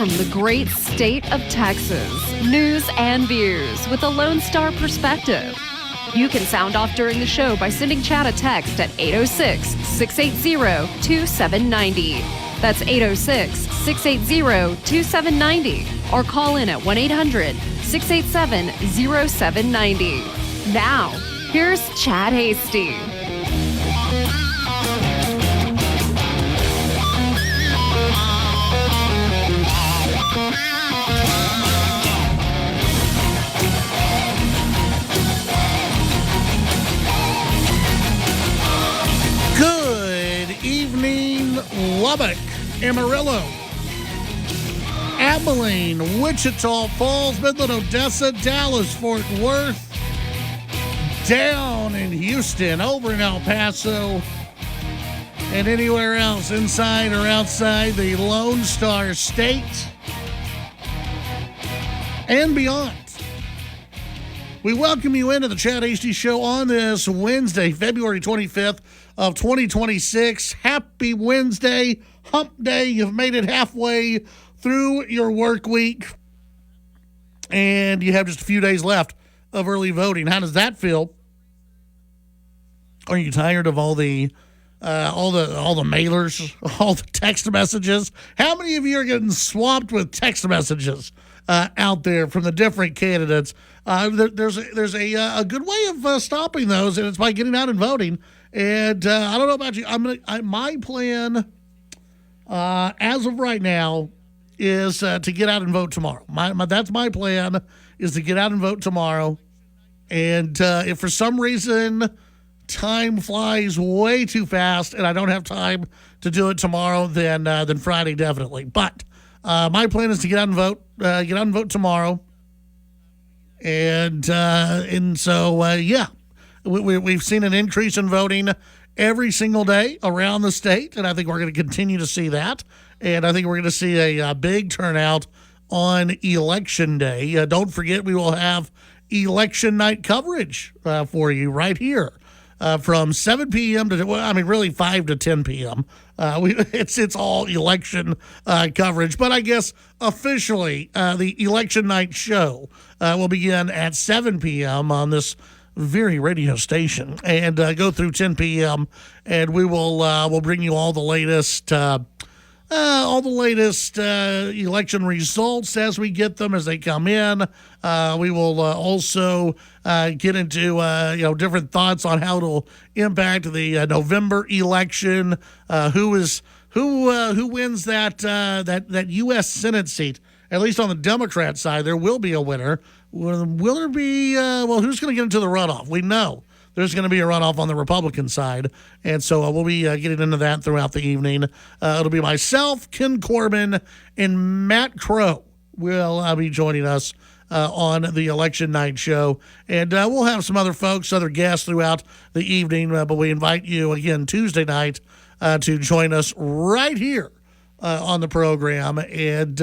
from the great state of Texas. News and views with a Lone Star perspective. You can sound off during the show by sending Chad a text at 806-680-2790. That's 806-680-2790. Or call in at 1-800-687-0790. Now, here's Chad Hasty. Good evening, Lubbock, Amarillo, Abilene, Wichita Falls, Midland, Odessa, Dallas, Fort Worth, down in Houston, over in El Paso, and anywhere else inside or outside the Lone Star State and beyond. We welcome you into the Chad Hasty Show on this Wednesday, February 25th of 2026. Happy Wednesday, hump day. You've made it halfway through your work week, and you have just a few days left of early voting. How does that feel? Are you tired of all the mailers, all the text messages? How many of you are getting swamped with text messages out there from the different candidates? There's a good way of stopping those, and it's by getting out and voting. And I don't know about you. My plan as of right now is to get out and vote tomorrow. That's my plan, is to get out and vote tomorrow. And if for some reason time flies way too fast and I don't have time to do it tomorrow, then Friday definitely. But my plan is to get out and vote tomorrow. And so we've seen an increase in voting every single day around the state, and I think we're going to continue to see that. And I think we're going to see a big turnout on Election Day. Don't forget, we will have election night coverage for you right here from 7 p.m. to, really 5 to 10 p.m. It's all election coverage. But I guess officially the election night show will begin at 7 p.m. on this very radio station and go through 10 p.m. And we'll bring you all the latest election results as we get them, as they come in. We will also get into different thoughts on how it'll impact the November election. Who wins that U.S. Senate seat? At least on the Democrat side, there will be a winner. Will there be? Who's going to get into the runoff? We know there's going to be a runoff on the Republican side. And so we'll be getting into that throughout the evening. It'll be myself, Ken Corbin, and Matt Crow will be joining us on the election night show. And we'll have some other folks, other guests throughout the evening. But we invite you again Tuesday night to join us right here on the program. And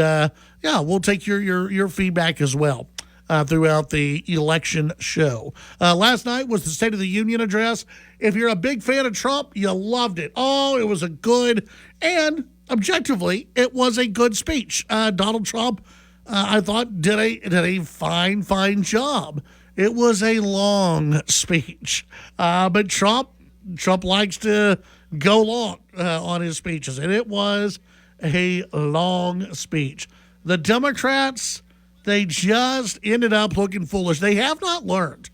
we'll take your feedback as well throughout the election show. Last night was the State of the Union address. If you're a big fan of Trump, you loved it. Oh, it was a good, and objectively, it was a good speech. Donald Trump, I thought, did a fine job. It was a long speech, but Trump likes to go long on his speeches, and it was a long speech. The Democrats, they just ended up looking foolish. They have not learned.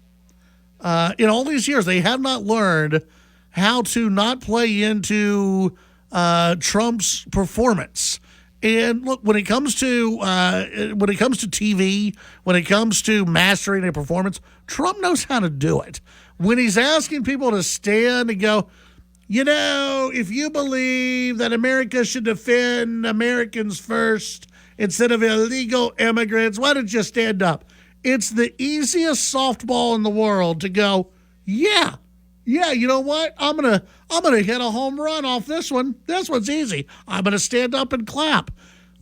In all these years, they have not learned how to not play into Trump's performance. And look, when it comes to TV, when it comes to mastering a performance, Trump knows how to do it. When he's asking people to stand and go, if you believe that America should defend Americans first instead of illegal immigrants, why don't you stand up? It's the easiest softball in the world to go, yeah, you know what? I'm gonna hit a home run off this one. This one's easy. I'm gonna stand up and clap.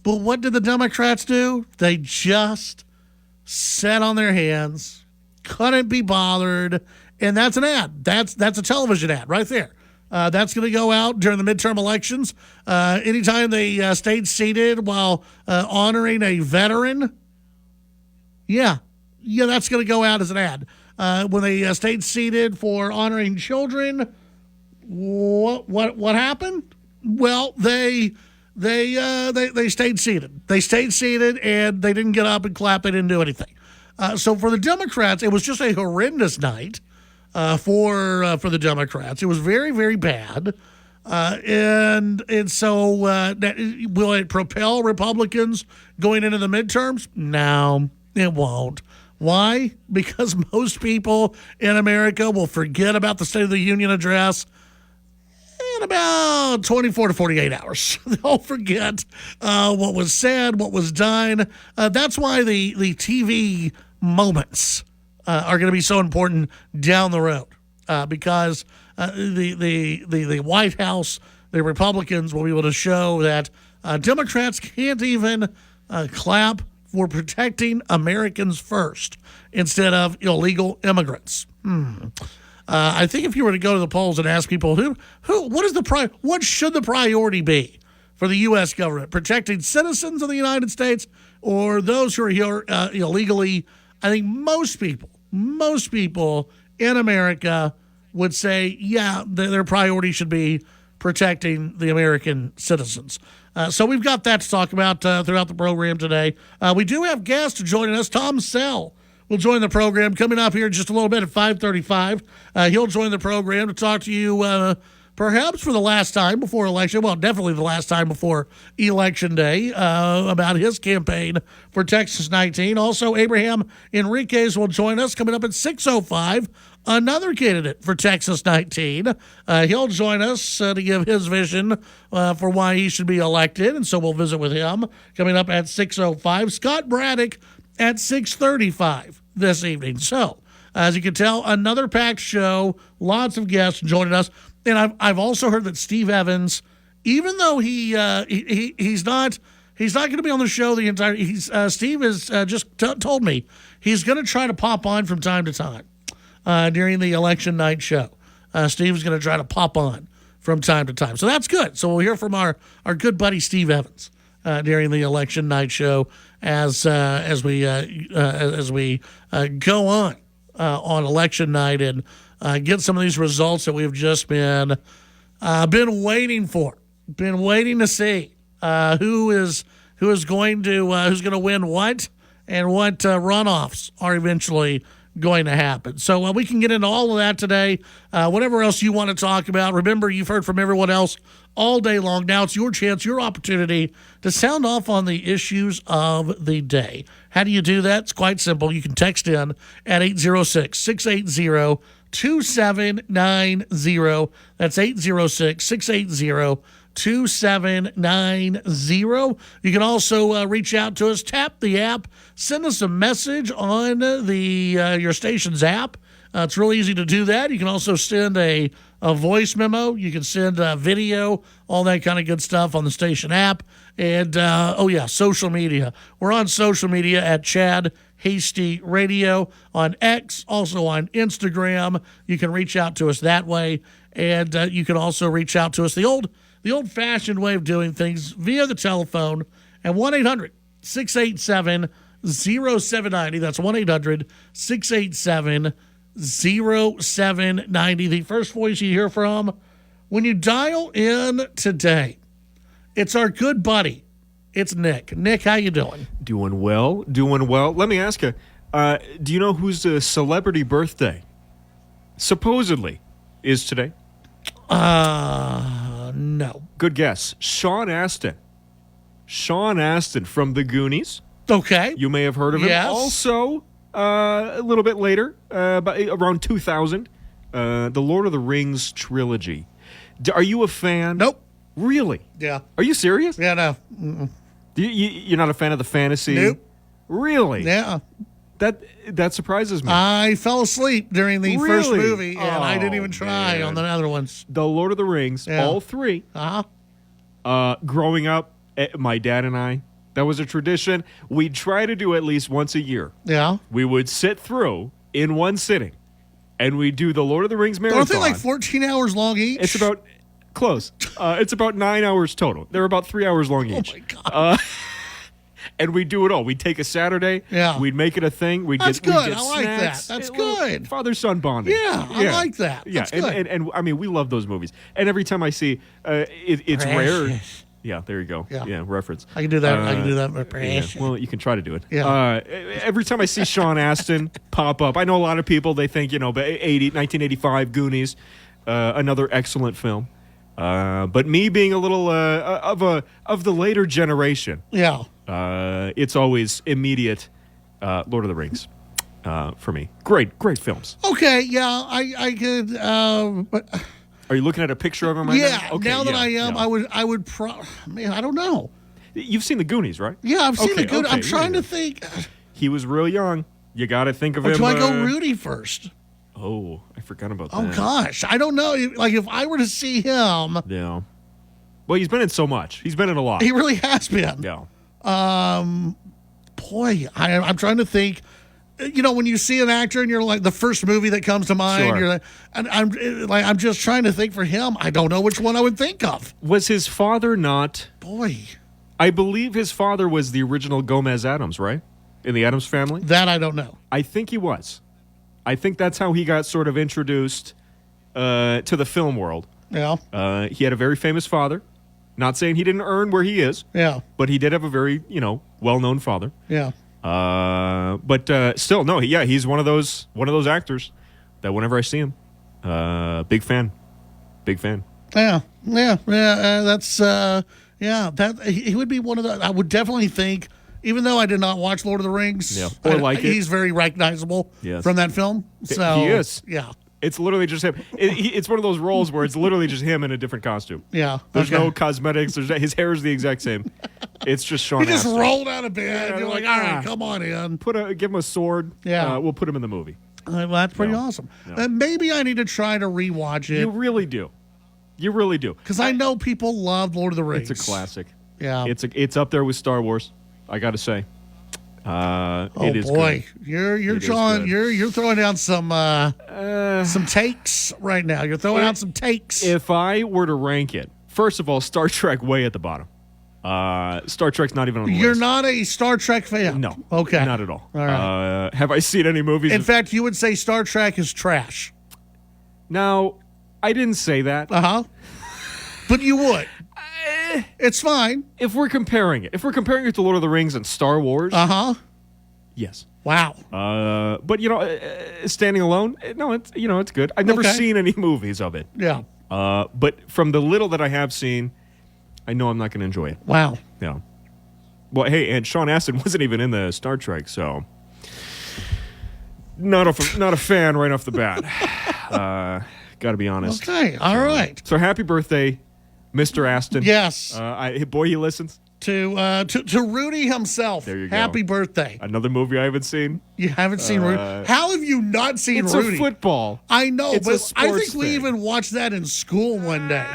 But what did the Democrats do? They just sat on their hands, couldn't be bothered, and that's an ad. That's a television ad right there. That's going to go out during the midterm elections. Anytime they stayed seated while honoring a veteran, yeah, that's going to go out as an ad. When they stayed seated for honoring children, what happened? Well, they stayed seated. They stayed seated, and they didn't get up and clap. They didn't do anything. So for the Democrats, it was just a horrendous night for the Democrats. It was very, very bad. And so will it propel Republicans going into the midterms? No, it won't. Why? Because most people in America will forget about the State of the Union address in about 24 to 48 hours. They'll forget what was said, what was done. That's why the TV moments are going to be so important down the road, because the White House, the Republicans will be able to show that Democrats can't even clap for protecting Americans first instead of illegal immigrants. I think if you were to go to the polls and ask people what should the priority be for the U.S. government, protecting citizens of the United States or those who are here illegally, I think most people in America would say, yeah, their priority should be protecting the American citizens. So we've got that to talk about throughout the program today. We do have guests joining us. Tom Sell will join the program coming up here in just a little bit at 5:35. He'll join the program to talk to you perhaps for the last time before election, well, definitely the last time before Election Day, about his campaign for Texas 19. Also, Abraham Enriquez will join us coming up at 6:05. Another candidate for Texas 19. He'll join us to give his vision for why he should be elected, and so we'll visit with him coming up at 6:05. Scott Braddock at 6:35 this evening. So, as you can tell, another packed show, lots of guests joining us. And I've also heard that Steve Evans, even though he's not going to be on the show the entire. Steve has just told me he's going to try to pop on from time to time during the election night show. Steve's going to try to pop on from time to time, so that's good. So we'll hear from our good buddy Steve Evans during the election night show as we go on election night and get some of these results that we've just been waiting for, been waiting to see who's going to win what and what runoffs are eventually going to happen. So we can get into all of that today. Whatever else you want to talk about. Remember, you've heard from everyone else all day long. Now it's your chance, your opportunity to sound off on the issues of the day. How do you do that? It's quite simple. You can text in at 806-680-2790. That's 806-680-2790. You can also reach out to us. Tap the app. Send us a message on your station's app. It's real easy to do that. You can also send a voice memo. You can send a video, all that kind of good stuff on the station app. And, social media. We're on social media at Chad Hasty Radio on X, also on Instagram. You can reach out to us that way. And you can also reach out to us the old-fashioned way of doing things via the telephone at 1-800-687-0790. That's 1-800-687-0790. The first voice you hear from when you dial in today, it's our good buddy. It's Nick. Nick, how you doing? Doing well. Let me ask you, do you know whose celebrity birthday supposedly is today? No. Good guess. Sean Astin. Sean Astin from The Goonies. Okay. You may have heard of him. Yes. Also, a little bit later, around 2000, the Lord of the Rings trilogy. Are you a fan? Nope. Really? Yeah. Are you serious? Yeah, no. Mm-mm. You're not a fan of the fantasy? Nope. Really? Yeah. That surprises me. I fell asleep during the first Really? movie, and I didn't even try on the other ones. The Lord of the Rings, all three. Growing up, my dad and I, that was a tradition. We'd try to do at least once a year. Yeah. We would sit through in one sitting and we do the Lord of the Rings marathon. Aren't they like 14 hours long each? It's about close. It's about 9 hours total. They're about 3 hours long each. Oh, my God. And we do it all. We take a Saturday. Yeah. We'd make it a thing. That's good. We'd get I like snacks. that. That's good. Father-son bonding. Yeah, I like that. Yeah, That's good. and I mean, we love those movies. And every time I see, it's rare. Yeah, there you go. Yeah. Reference. I can do that. I can do that. Yeah, well, you can try to do it. Yeah. Every time I see Sean Astin pop up, I know a lot of people, they think, 1985 Goonies, another excellent film. But me being a little of the later generation, Yeah. it's always immediate Lord of the Rings for me. Great films. Okay, yeah, I could. But Are you looking at a picture of him right yeah, now? Okay, now that I am, yeah. I would. Man, I don't know. You've seen the Goonies, right? Yeah, I've seen the good. Okay, I'm trying yeah. to think. He was real young. You got to think of him. Do I go Rudy first? Oh, I forgot about that. Oh gosh, I don't know. Like if I were to see him, Yeah. Well, he's been in so much. He's been in a lot. he really has been. Yeah. Boy, I'm trying to think. When you see an actor and you're like the first movie that comes to mind, Sure. you're like, and I'm just trying to think for him. I don't know which one I would think of. Was his father not? Boy, I believe his father was the original Gomez Addams, right? In the Addams family? that I don't know. I think he was. I think that's how he got sort of introduced to the film world. Yeah, He had a very famous father. Not saying he didn't earn where he is, yeah, but he did have a very, well-known father. yeah. But still, no, he's one of those actors that whenever I see him, big fan. Yeah. That's that he would be one of the. I would definitely think, even though I did not watch Lord of the Rings, Yeah. Or like it. he's very recognizable Yes. from that film. So He is. Yeah, It's literally just him. It's one of those roles where it's literally just him in a different costume. yeah. There's Okay. no cosmetics. His hair is the exact same. It's just Sean He just Astin. rolled out of bed. Yeah, You're like, like, all right, come on in. Give him a sword. Yeah. We'll put him in the movie. Well, that's pretty awesome. Maybe I need to try to rewatch You it really do. You really do. because I know people love Lord of the Rings. It's a classic. Yeah. It's up there with Star Wars. I got to say. Oh it is boy, good. you're It is drawing, good. you're throwing down some takes right now. You're throwing out some takes. If I were to rank it, first of all, Star Trek way at the bottom. Star Trek's not even on the You're list. not a Star Trek fan. No. Okay. Not at all. All right. Have I seen any movies? In fact, you would say Star Trek is trash. Now, I didn't say that. But you would. It's fine. If we're comparing it to Lord of the Rings and Star Wars, yes. Wow. But standing alone, no, it's good. I've never Okay. seen any movies of it. Yeah. But from the little that I have seen, I know I'm not going to enjoy it. Wow. Yeah. Well, hey, and Sean Astin wasn't even in the Star Trek, so not a fan right off the bat. Got to be honest. Okay. All right. So happy birthday, Mr. Astin. Yes. Boy, he listens. To Rudy himself. There you go. Happy birthday. Another movie I haven't seen. You haven't seen Rudy. How have you not seen It's Rudy? a football. I know, It's a but I think sports we thing. even watched that in school one day.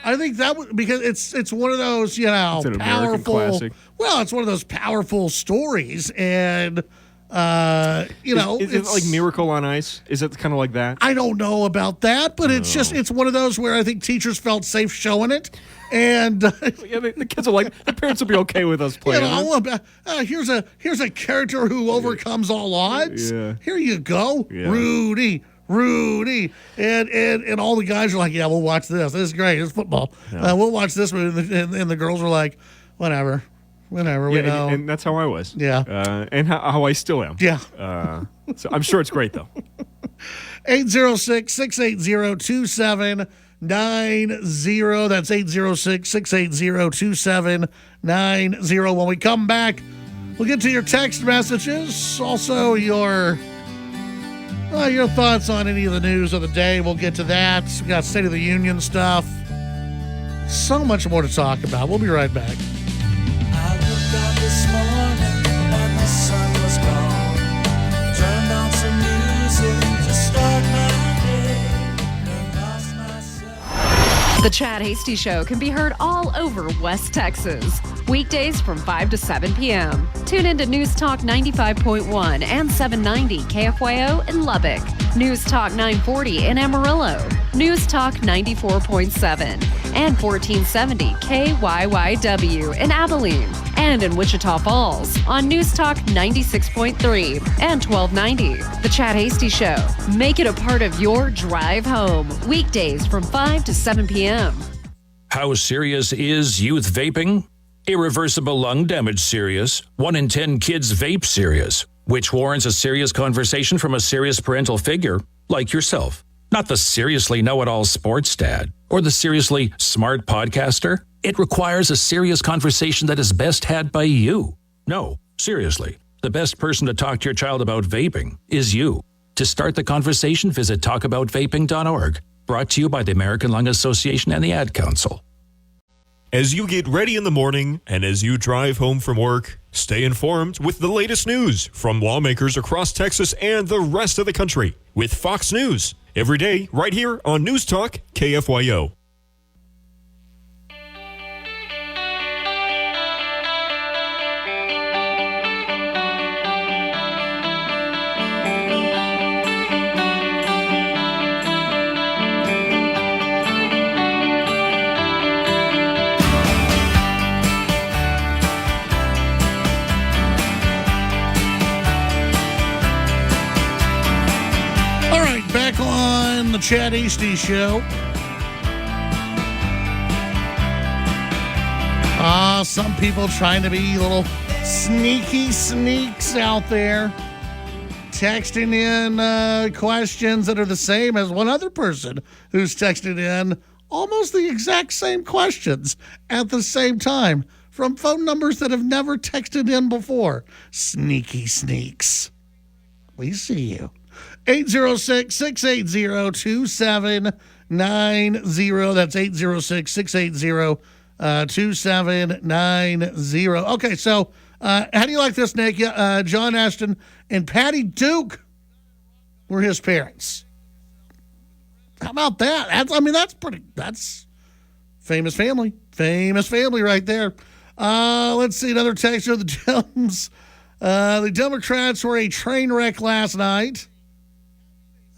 I think that would because it's one of those, an American powerful. classic. Well, it's one of those powerful stories, and Is it it's like Miracle on Ice? Is it kind of like that? I don't know about that, but it's one of those where I think teachers felt safe showing it, and Yeah, the kids are like, the parents will be okay with us playing it. here's a character who overcomes all odds. Yeah. Here you go, Yeah. Rudy, and all the guys are like, yeah, we'll watch this. This is great. It's football. We'll watch this movie, and the girls are like, whatever. We know. And that's how I was. Yeah. And how I still am. Yeah. So I'm sure it's great, though. 806-680-2790. That's 806-680-2790. When we come back, we'll get to your text messages. Also, your thoughts on any of the news of the day. We'll get to that. We got State of the Union stuff. So much more to talk about. We'll be right back. I looked out this morning and the sun was gone. Turned on some music to start my day and lost myself. The Chad Hasty Show can be heard all over West Texas. Weekdays from 5 to 7 p.m. Tune in to News Talk 95.1 and 790 KFYO in Lubbock. News Talk 940 in Amarillo, News Talk 94.7, and 1470 KYYW in Abilene, and in Wichita Falls on News Talk 96.3 and 1290. The Chad Hasty Show. Make it a part of your drive home. Weekdays from 5 to 7 p.m. How serious is youth vaping? Irreversible lung damage serious. 1 in 10 kids vape serious, which warrants a serious conversation from a serious parental figure like yourself. Not the seriously know-it-all sports dad or the seriously smart podcaster. It requires a serious conversation that is best had by you. No, seriously, the best person to talk to your child about vaping is you. To start the conversation, visit talkaboutvaping.org. Brought to you by the American Lung Association and the Ad Council. As you get ready in the morning and as you drive home from work, stay informed with the latest news from lawmakers across Texas and the rest of the country with Fox News. Every day, right here on News Talk KFYO. Back on the Chad Hasty Show. Some people trying to be little sneaky sneaks out there, texting in questions that are the same as one other person who's texted in almost the exact same questions at the same time from phone numbers that have never texted in before. Sneaky sneaks. We see you. 806-680-2790. That's 806-680-2790. Okay, so how do you like this, Nick? John Ashton and Patty Duke were his parents. How about that? That's famous family. Famous family right there. Let's see, another text of the Dems. The Democrats were a train wreck last night.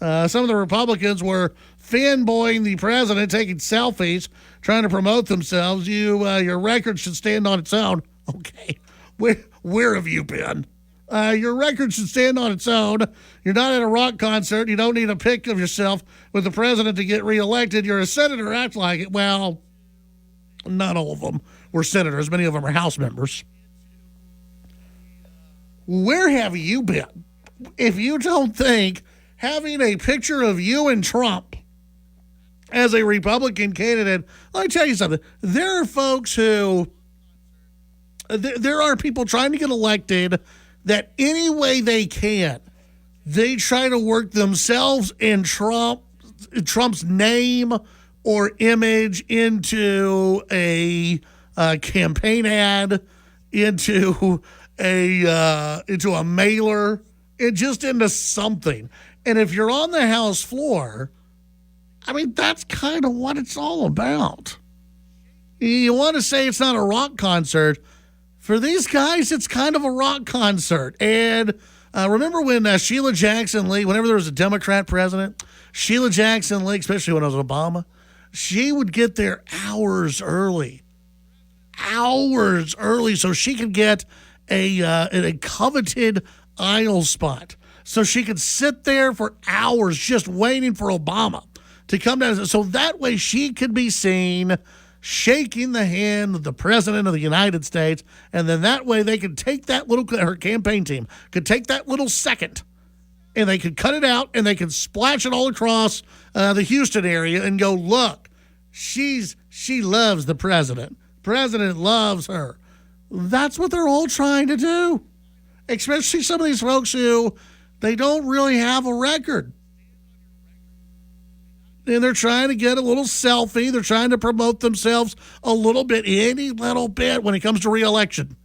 Some of the Republicans were fanboying the president, taking selfies, trying to promote themselves. Your record should stand on its own. Okay, where have you been? Your record should stand on its own. You're not at a rock concert. You don't need a pic of yourself with the president to get reelected. You're a senator. Act like it. Well, not all of them were senators. Many of them are House members. Where have you been? If you don't think having a picture of you and Trump as a Republican candidate, let me tell you something. There are folks who, there are people trying to get elected that any way they can, they try to work themselves and Trump's name or image into a campaign ad, into a mailer, and just into something. And if you're on the House floor, that's kind of what it's all about. You want to say it's not a rock concert. For these guys, it's kind of a rock concert. And remember when Sheila Jackson Lee, whenever there was a Democrat president, Sheila Jackson Lee, especially when it was Obama, she would get there hours early so she could get a coveted aisle spot. So she could sit there for hours just waiting for Obama to come down. So that way she could be seen shaking the hand of the president of the United States. And then that way they could take her campaign team could take that little second and they could cut it out and they could splash it all across the Houston area and go, look, she loves the president. President loves her. That's what they're all trying to do. Especially some of these folks who they don't really have a record. And they're trying to get a little selfie. They're trying to promote themselves a little bit, any little bit, when it comes to re-election.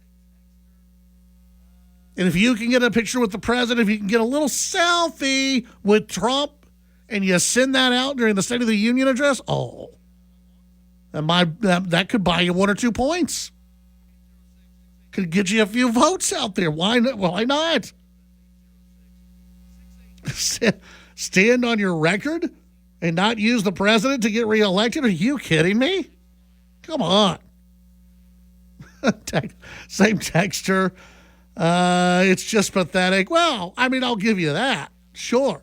And if you can get a picture with the president, if you can get a little selfie with Trump, and you send that out during the State of the Union address, that could buy you 1 or 2 points. Could get you a few votes out there. Why not? stand on your record and not use the president to get reelected? Are you kidding me? Come on. Same texture. It's just pathetic. Well, I mean, I'll give you that. Sure.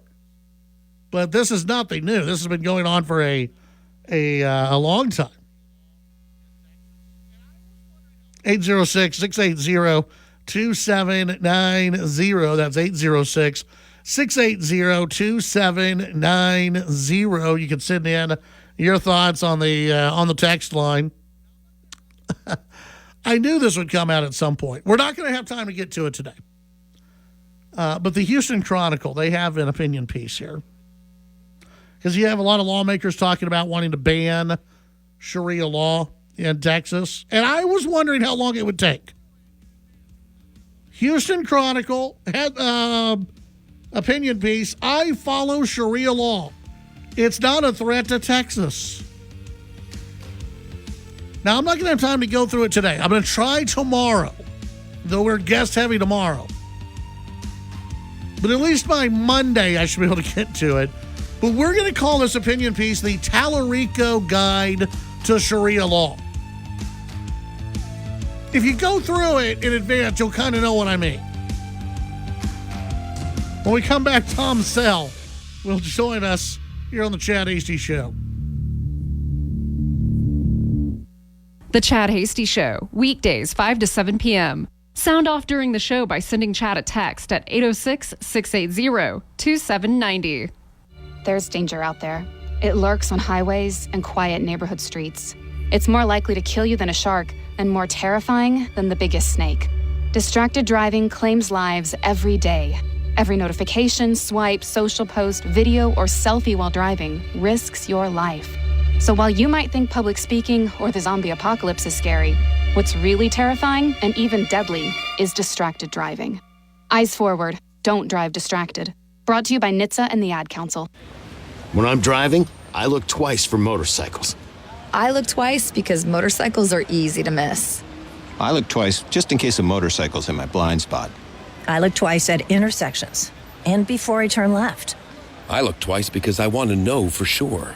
But this is nothing new. This has been going on for a long time. 806-680-2790. That's 806-680-2790. You can send in your thoughts on the text line. I knew this would come out at some point. We're not going to have time to get to it today. But the Houston Chronicle, they have an opinion piece here. Because you have a lot of lawmakers talking about wanting to ban Sharia law in Texas. And I was wondering how long it would take. Houston Chronicle had opinion piece. I follow Sharia law. It's not a threat to Texas. Now, I'm not going to have time to go through it today. I'm going to try tomorrow, though we're guest heavy tomorrow. But at least by Monday, I should be able to get to it. But we're going to call this opinion piece the Tallarico Guide to Sharia Law. If you go through it in advance, you'll kind of know what I mean. When we come back, Tom Sell will join us here on the Chad Hasty Show. The Chad Hasty Show, weekdays 5 to 7 p.m. Sound off during the show by sending Chad a text at 806-680-2790. There's danger out there. It lurks on highways and quiet neighborhood streets. It's more likely to kill you than a shark and more terrifying than the biggest snake. Distracted driving claims lives every day. Every notification, swipe, social post, video, or selfie while driving risks your life. So while you might think public speaking or the zombie apocalypse is scary, what's really terrifying and even deadly is distracted driving. Eyes forward, don't drive distracted. Brought to you by NHTSA and the Ad Council. When I'm driving, I look twice for motorcycles. I look twice because motorcycles are easy to miss. I look twice just in case a motorcycle's in my blind spot. I look twice at intersections and before I turn left. I look twice because I want to know for sure.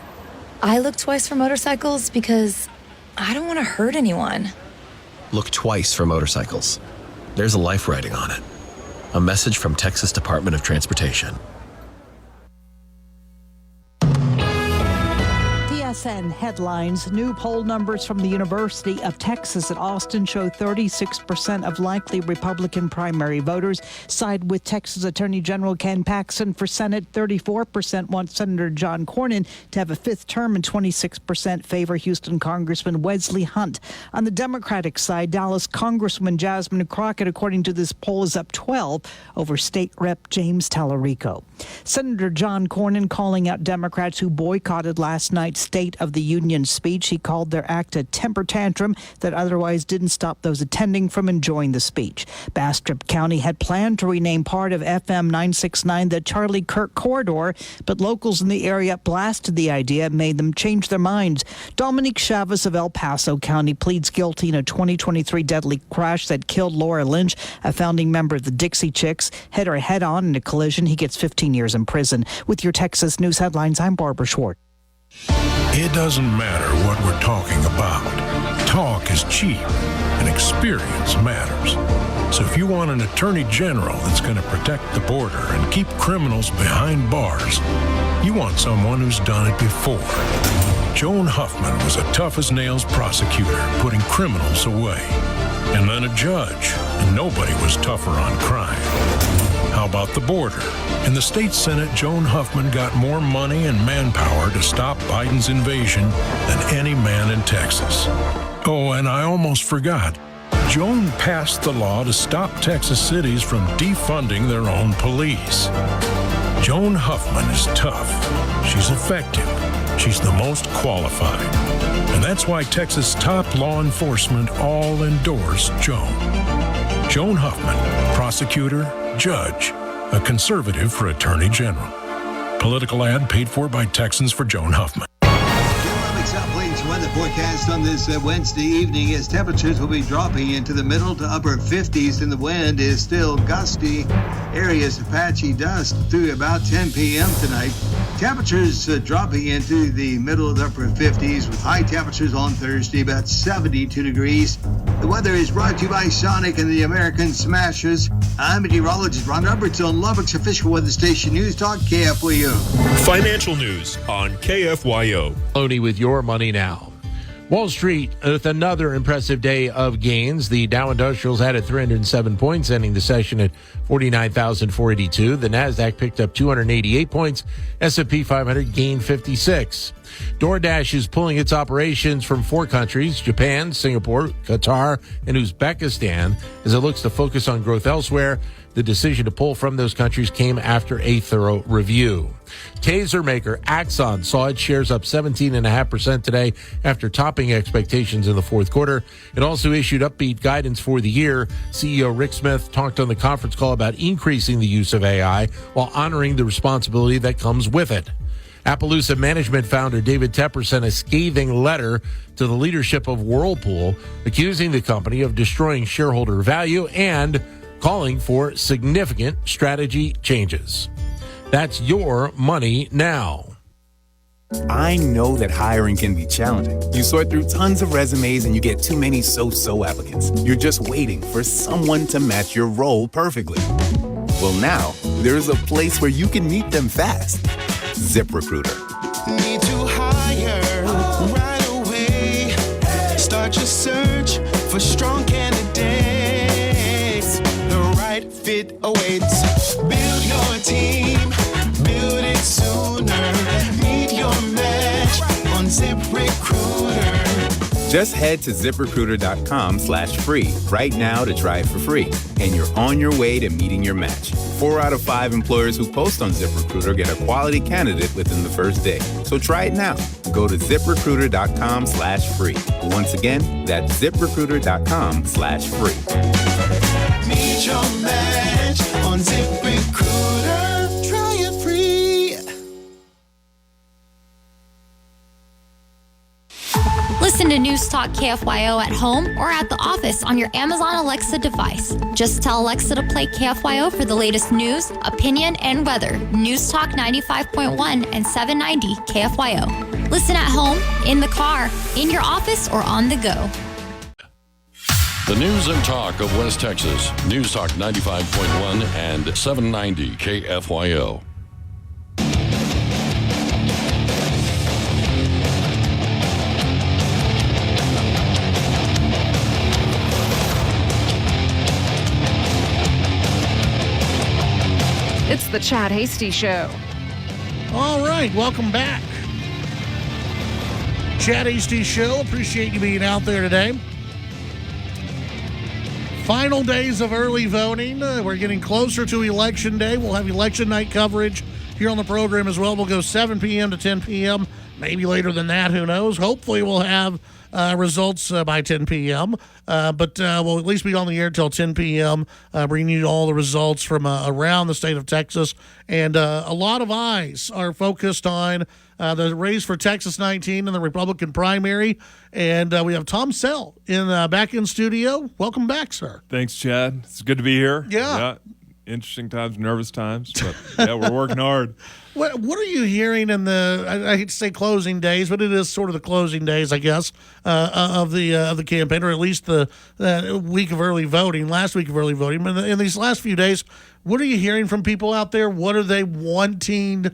I look twice for motorcycles because I don't want to hurt anyone. Look twice for motorcycles. There's a life riding on it. A message from Texas Department of Transportation. TSN headlines. New poll numbers from the University of Texas at Austin show 36% of likely Republican primary voters side with Texas Attorney General Ken Paxton for Senate. 34% want Senator John Cornyn to have a fifth term, and 26% favor Houston Congressman Wesley Hunt. On the Democratic side, Dallas Congresswoman Jasmine Crockett, according to this poll, is up 12 over State Rep James Tallarico. Senator John Cornyn calling out Democrats who boycotted last night's State of the Union speech. He called their act a temper tantrum that otherwise didn't stop those attending from enjoying the speech. Bastrop County had planned to rename part of FM 969 the Charlie Kirk Corridor, but locals in the area blasted the idea and made them change their minds. Dominique Chavez of El Paso County pleads guilty in a 2023 deadly crash that killed Laura Lynch, a founding member of the Dixie Chicks. Hit her head on in a collision. He gets 15 years in prison. With your Texas News headlines, I'm Barbara Schwartz. It doesn't matter what we're talking about. Talk is cheap, and experience matters. So if you want an attorney general that's going to protect the border and keep criminals behind bars, you want someone who's done it before. Joan Huffman was a tough-as-nails prosecutor, putting criminals away. And then a judge, and nobody was tougher on crime. How about the border? In the state Senate, Joan Huffman got more money and manpower to stop Biden's invasion than any man in Texas. Oh, and I almost forgot. Joan passed the law to stop Texas cities from defunding their own police. Joan Huffman is tough. She's effective. She's the most qualified. And that's why Texas top law enforcement all endorse Joan. Joan Huffman, prosecutor, judge, a conservative for Attorney General. Political ad paid for by Texans for Joan Huffman. South Plains weather forecast on this Wednesday evening as temperatures will be dropping into the middle to upper 50s and the wind is still gusty. Areas of patchy dust through about 10 p.m. tonight. Temperatures dropping into the middle to upper 50s with high temperatures on Thursday about 72 degrees. The weather is brought to you by Sonic and the American Smashers. I'm meteorologist Ron Roberts on Lubbock's official weather station News Talk KFYO. Financial news on KFYO. Loney with your money now. Wall Street with another impressive day of gains. The Dow Industrials added 307 points, ending the session at 49,482. The Nasdaq picked up 288 points. S&P 500 gained 56. DoorDash is pulling its operations from 4 countries, Japan, Singapore, Qatar, and Uzbekistan, as it looks to focus on growth elsewhere. The decision to pull from those countries came after a thorough review. Taser maker Axon saw its shares up 17.5% today after topping expectations in the fourth quarter. It also issued upbeat guidance for the year. CEO Rick Smith talked on the conference call about increasing the use of AI while honoring the responsibility that comes with it. Appaloosa Management founder David Tepper sent a scathing letter to the leadership of Whirlpool, accusing the company of destroying shareholder value and calling for significant strategy changes. That's your money now. I know that hiring can be challenging. You sort through tons of resumes and you get too many so-so applicants. You're just waiting for someone to match your role perfectly. Well, now there's a place where you can meet them fast. ZipRecruiter. Need to hire right away. Start your search for strong candidates. The right fit awaits. Build your team. Build it sooner. Meet your match on ZipRecruiter. Just head to ZipRecruiter.com/free right now to try it for free. And you're on your way to meeting your match. 4 out of 5 employers who post on ZipRecruiter get a quality candidate within the first day. So try it now. Go to ZipRecruiter.com/free. Once again, that's ZipRecruiter.com/free. Meet your match on ZipRecruiter. Try it free. Listen to News Talk KFYO at home or at the office on your Amazon Alexa device. Just tell Alexa to play KFYO for the latest news, opinion, and weather. News Talk 95.1 and 790 KFYO. Listen at home, in the car, in your office, or on the go. The news and talk of West Texas. News Talk 95.1 and 790 KFYO. It's the Chad Hasty Show. All right, welcome back. Chad Hasty Show. Appreciate you being out there today. Final days of early voting. We're getting closer to Election Day. We'll have election night coverage here on the program as well. We'll go 7 p.m. to 10 p.m., maybe later than that, who knows. Hopefully we'll have results by 10 p.m., but we'll at least be on the air till 10 p.m., bringing you all the results from around the state of Texas. And a lot of eyes are focused on the race for Texas 19 and the Republican primary. And we have Tom Sell back in studio. Welcome back, sir. Thanks, Chad. It's good to be here. Yeah. Interesting times, nervous times, but yeah, we're working hard. What are you hearing in I hate to say closing days, but it is sort of the closing days, I guess, of the campaign, or at least the week of early voting, last week of early voting. In these last few days, what are you hearing from people out there? What are they wanting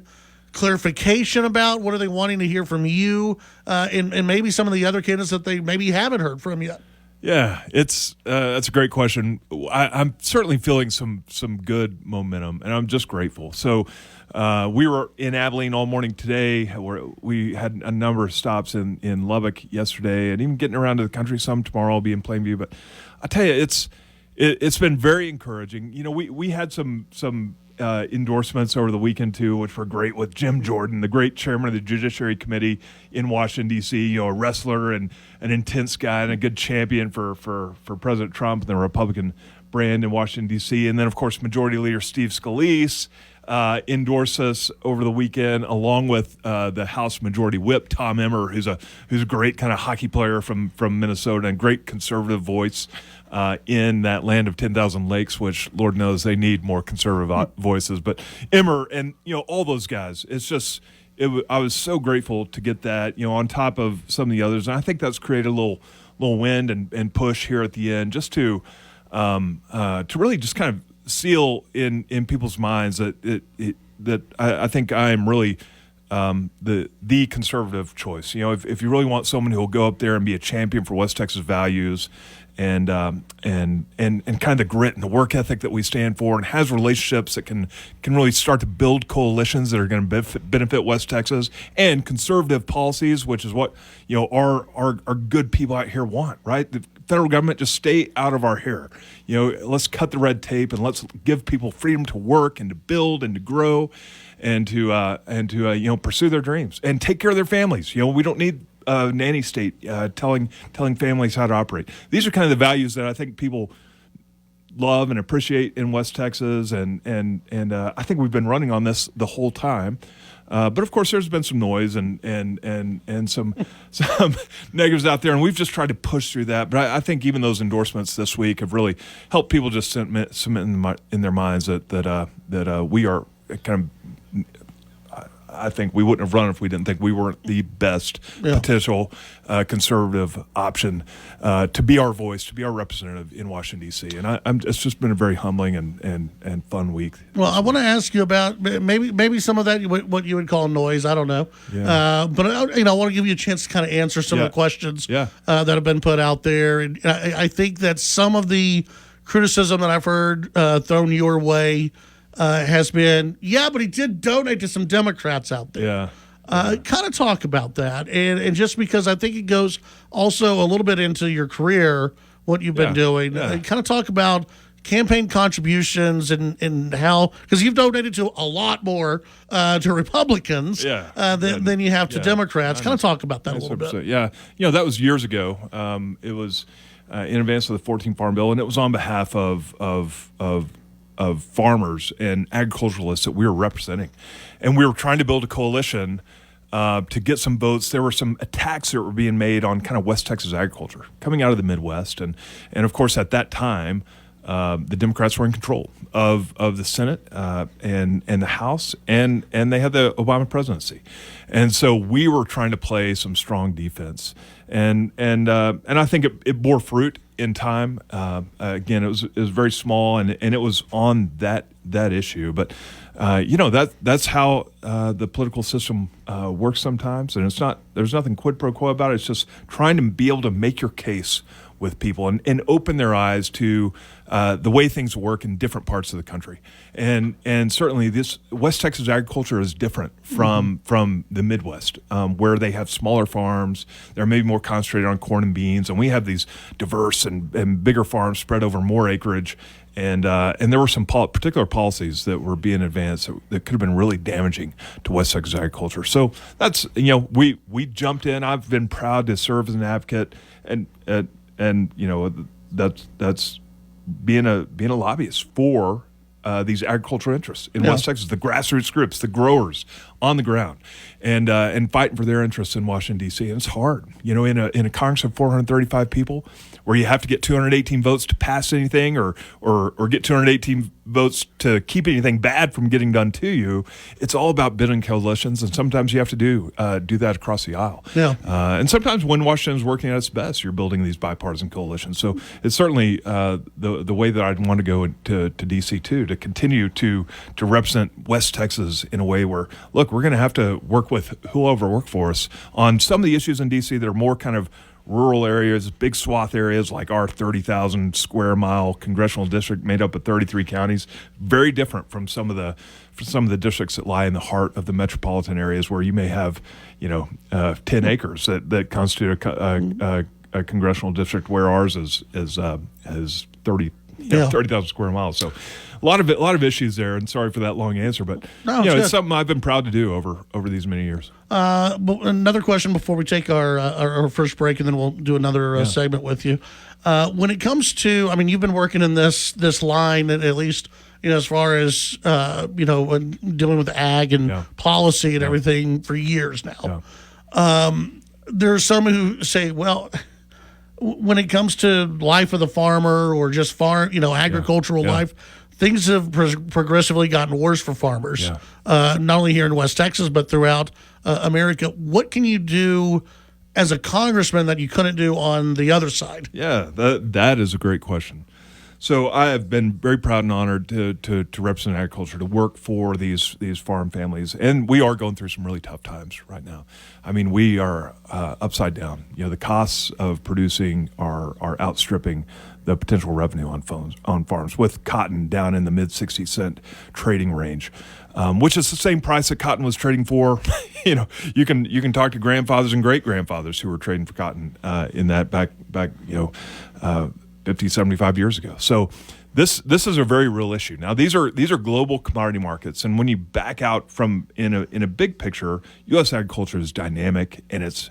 clarification about? What are they wanting to hear from you, and maybe some of the other candidates that they maybe haven't heard from yet? Yeah, that's a great question. I'm certainly feeling some good momentum, and I'm just grateful. So we were in Abilene all morning today, where we had a number of stops in Lubbock yesterday, and even getting around to the country some tomorrow. I'll be in Plainview, but I tell you, it's been very encouraging. You know, we had some endorsements over the weekend too, which were great, with Jim Jordan, the great chairman of the Judiciary Committee in Washington D.C. You know, a wrestler and an intense guy and a good champion for President Trump and the Republican brand in Washington D.C. And then, of course, Majority Leader Steve Scalise, endorse us over the weekend, along with the House Majority Whip, Tom Emmer, who's a great kind of hockey player from Minnesota and great conservative voice in that land of 10,000 lakes, which Lord knows they need more conservative voices. But Emmer and all those guys, it's just I was so grateful to get that on top of some of the others, and I think that's created a little wind and push here at the end, just to really just kind of seal in people's minds that I think I am really the conservative choice. If you really want someone who will go up there and be a champion for West Texas values and kind of the grit and the work ethic that we stand for, and has relationships that can really start to build coalitions that are going to benefit West Texas, and conservative policies, which is what our good people out here want, right? The federal government, just stay out of our hair. Let's cut the red tape and let's give people freedom to work and to build and to grow and to pursue their dreams and take care of their families. We don't need nanny state telling families how to operate. These are kind of the values that I think people love and appreciate in West Texas, and I think we've been running on this the whole time. But of course, there's been some noise and some negatives out there, and we've just tried to push through that. But I think even those endorsements this week have really helped people just cement in their minds that we are kind of. I think we wouldn't have run if we didn't think we weren't the best potential conservative option to be our voice, to be our representative in Washington, D.C. And it's just been a very humbling and fun week. Well, I want to ask you about maybe some of that, what you would call noise. I don't know. Yeah. But I want to give you a chance to kind of answer some of the questions that have been put out there. And I think that some of the criticism that I've heard thrown your way has been, but he did donate to some Democrats out there. Kind of talk about that. And just because I think it goes also a little bit into your career, what you've been doing. Kind of talk about campaign contributions and how, because you've donated to a lot more to Republicans than you have to Democrats. Kind of talk about that a little bit. Yeah. That was years ago. It was in advance of the 14th Farm Bill, and it was on behalf of farmers and agriculturalists that we were representing. And we were trying to build a coalition to get some votes. There were some attacks that were being made on kind of West Texas agriculture coming out of the Midwest. And of course, at that time, the Democrats were in control of the Senate and the House, and they had the Obama presidency. And so we were trying to play some strong defense. And I think it bore fruit in time. Again, it was very small, and it was on that issue. But that's how the political system works sometimes, and there's nothing quid pro quo about it. It's just trying to be able to make your case with people and open their eyes to the way things work in different parts of the country. And certainly this West Texas agriculture is different from the Midwest, where they have smaller farms. They're maybe more concentrated on corn and beans, and we have these diverse and bigger farms spread over more acreage. And there were some particular policies that were being advanced that could have been really damaging to West Texas agriculture. So that's we jumped in. I've been proud to serve as an advocate, and that's being a lobbyist for these agricultural interests in West Texas, the grassroots groups, the growers on the ground, and fighting for their interests in Washington, D.C. And it's hard, in a Congress of 435 people, where you have to get 218 votes to pass anything, or get 218 votes to keep anything bad from getting done to you. It's all about building coalitions, and sometimes you have to do that across the aisle. And sometimes when Washington's working at its best, you're building these bipartisan coalitions. So it's certainly the way that I'd want to go to D.C. too, to continue to represent West Texas in a way where, look, we're going to have to work with whoever work for us on some of the issues in D.C. that are more kind of rural areas, big swath areas like our 30,000 square mile congressional district made up of 33 counties, very different from some of the districts that lie in the heart of the metropolitan areas, where you may have 10 acres that constitute a congressional district, where ours is 30,000 square miles. So a lot of issues there, and sorry for that long answer, but it's something I've been proud to do over these many years. But another question before we take our first break, and then we'll do another segment with you. When it comes to, you've been working in this line at least as far as, when dealing with ag and policy and everything for years now. There are some who say, well, when it comes to life of the farmer or just agricultural life, things have progressively gotten worse for farmers, not only here in West Texas, but throughout America. What can you do as a congressman that you couldn't do on the other side? Yeah, that is a great question. So I have been very proud and honored to represent agriculture, to work for these farm families, and we are going through some really tough times right now. I mean, we are upside down. The costs of producing are outstripping the potential revenue on farms, with cotton down in the mid 60-cent trading range, which is the same price that cotton was trading for. You can talk to grandfathers and great grandfathers who were trading for cotton in that back 50, 75 years ago. So this is a very real issue. Now, these are global commodity markets, and when you back out from in a big picture, U.S. agriculture is dynamic, and it's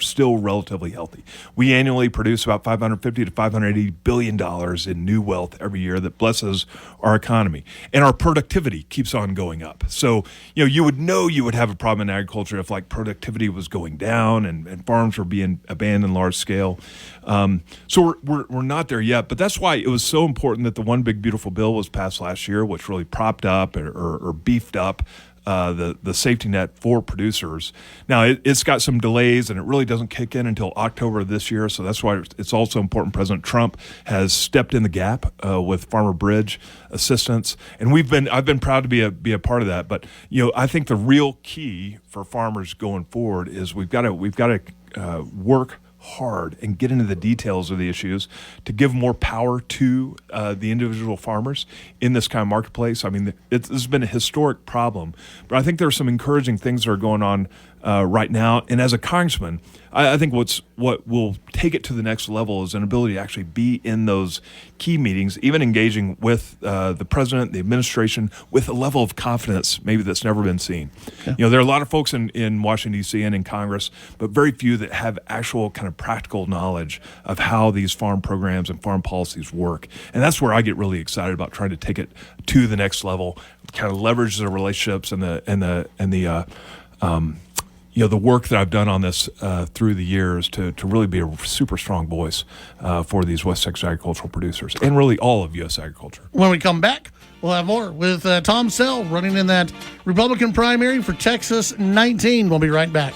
still relatively healthy. We annually produce about $550 to $580 billion in new wealth every year that blesses our economy, and our productivity keeps on going up. So you would have a problem in agriculture if productivity was going down and farms were being abandoned large scale. So we're not there yet, but that's why it was so important that the One Big Beautiful Bill was passed last year, which really propped up or beefed up the safety net for producers. Now, it's got some delays, and it really doesn't kick in until October of this year, so that's why it's also important President Trump has stepped in the gap with Farmer Bridge assistance, and I've been proud to be a part of that. But I think the real key for farmers going forward is we've got to work hard and get into the details of the issues to give more power to the individual farmers in this kind of marketplace. I mean, this has been a historic problem, but I think there are some encouraging things that are going on right now. And as a congressman, I think what will take it to the next level is an ability to actually be in those key meetings, even engaging with the president, the administration, with a level of confidence maybe that's never been seen. Yeah. There are a lot of folks in Washington, D.C. and in Congress, but very few that have actual kind of practical knowledge of how these farm programs and farm policies work. And that's where I get really excited about trying to take it to the next level, kind of leverage the relationships and the work that I've done on this through the years to really be a super strong voice for these West Texas agricultural producers and really all of U.S. agriculture. When we come back, we'll have more with Tom Sell running in that Republican primary for Texas 19. We'll be right back.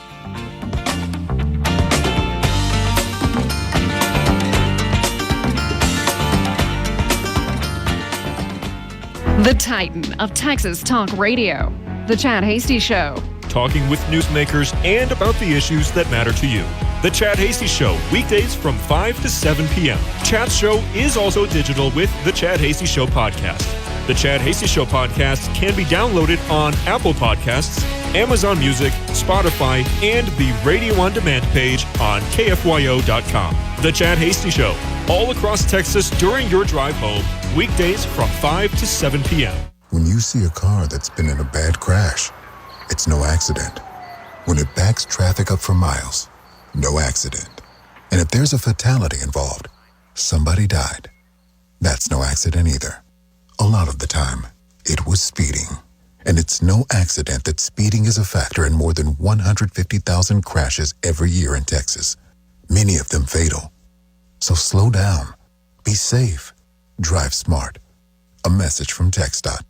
The Titan of Texas Talk Radio, The Chad Hasty Show. Talking with newsmakers and about the issues that matter to you. The Chad Hasty Show, weekdays from 5 to 7 p.m. Chad's show is also digital with the Chad Hasty Show podcast. The Chad Hasty Show podcast can be downloaded on Apple Podcasts, Amazon Music, Spotify, and the Radio On Demand page on KFYO.com. The Chad Hasty Show, all across Texas during your drive home, weekdays from 5 to 7 p.m. When you see a car that's been in a bad crash, it's no accident. When it backs traffic up for miles, no accident. And if there's a fatality involved, somebody died. That's no accident either. A lot of the time, it was speeding. And it's no accident that speeding is a factor in more than 150,000 crashes every year in Texas, many of them fatal. So slow down, be safe, drive smart. A message from TxDOT.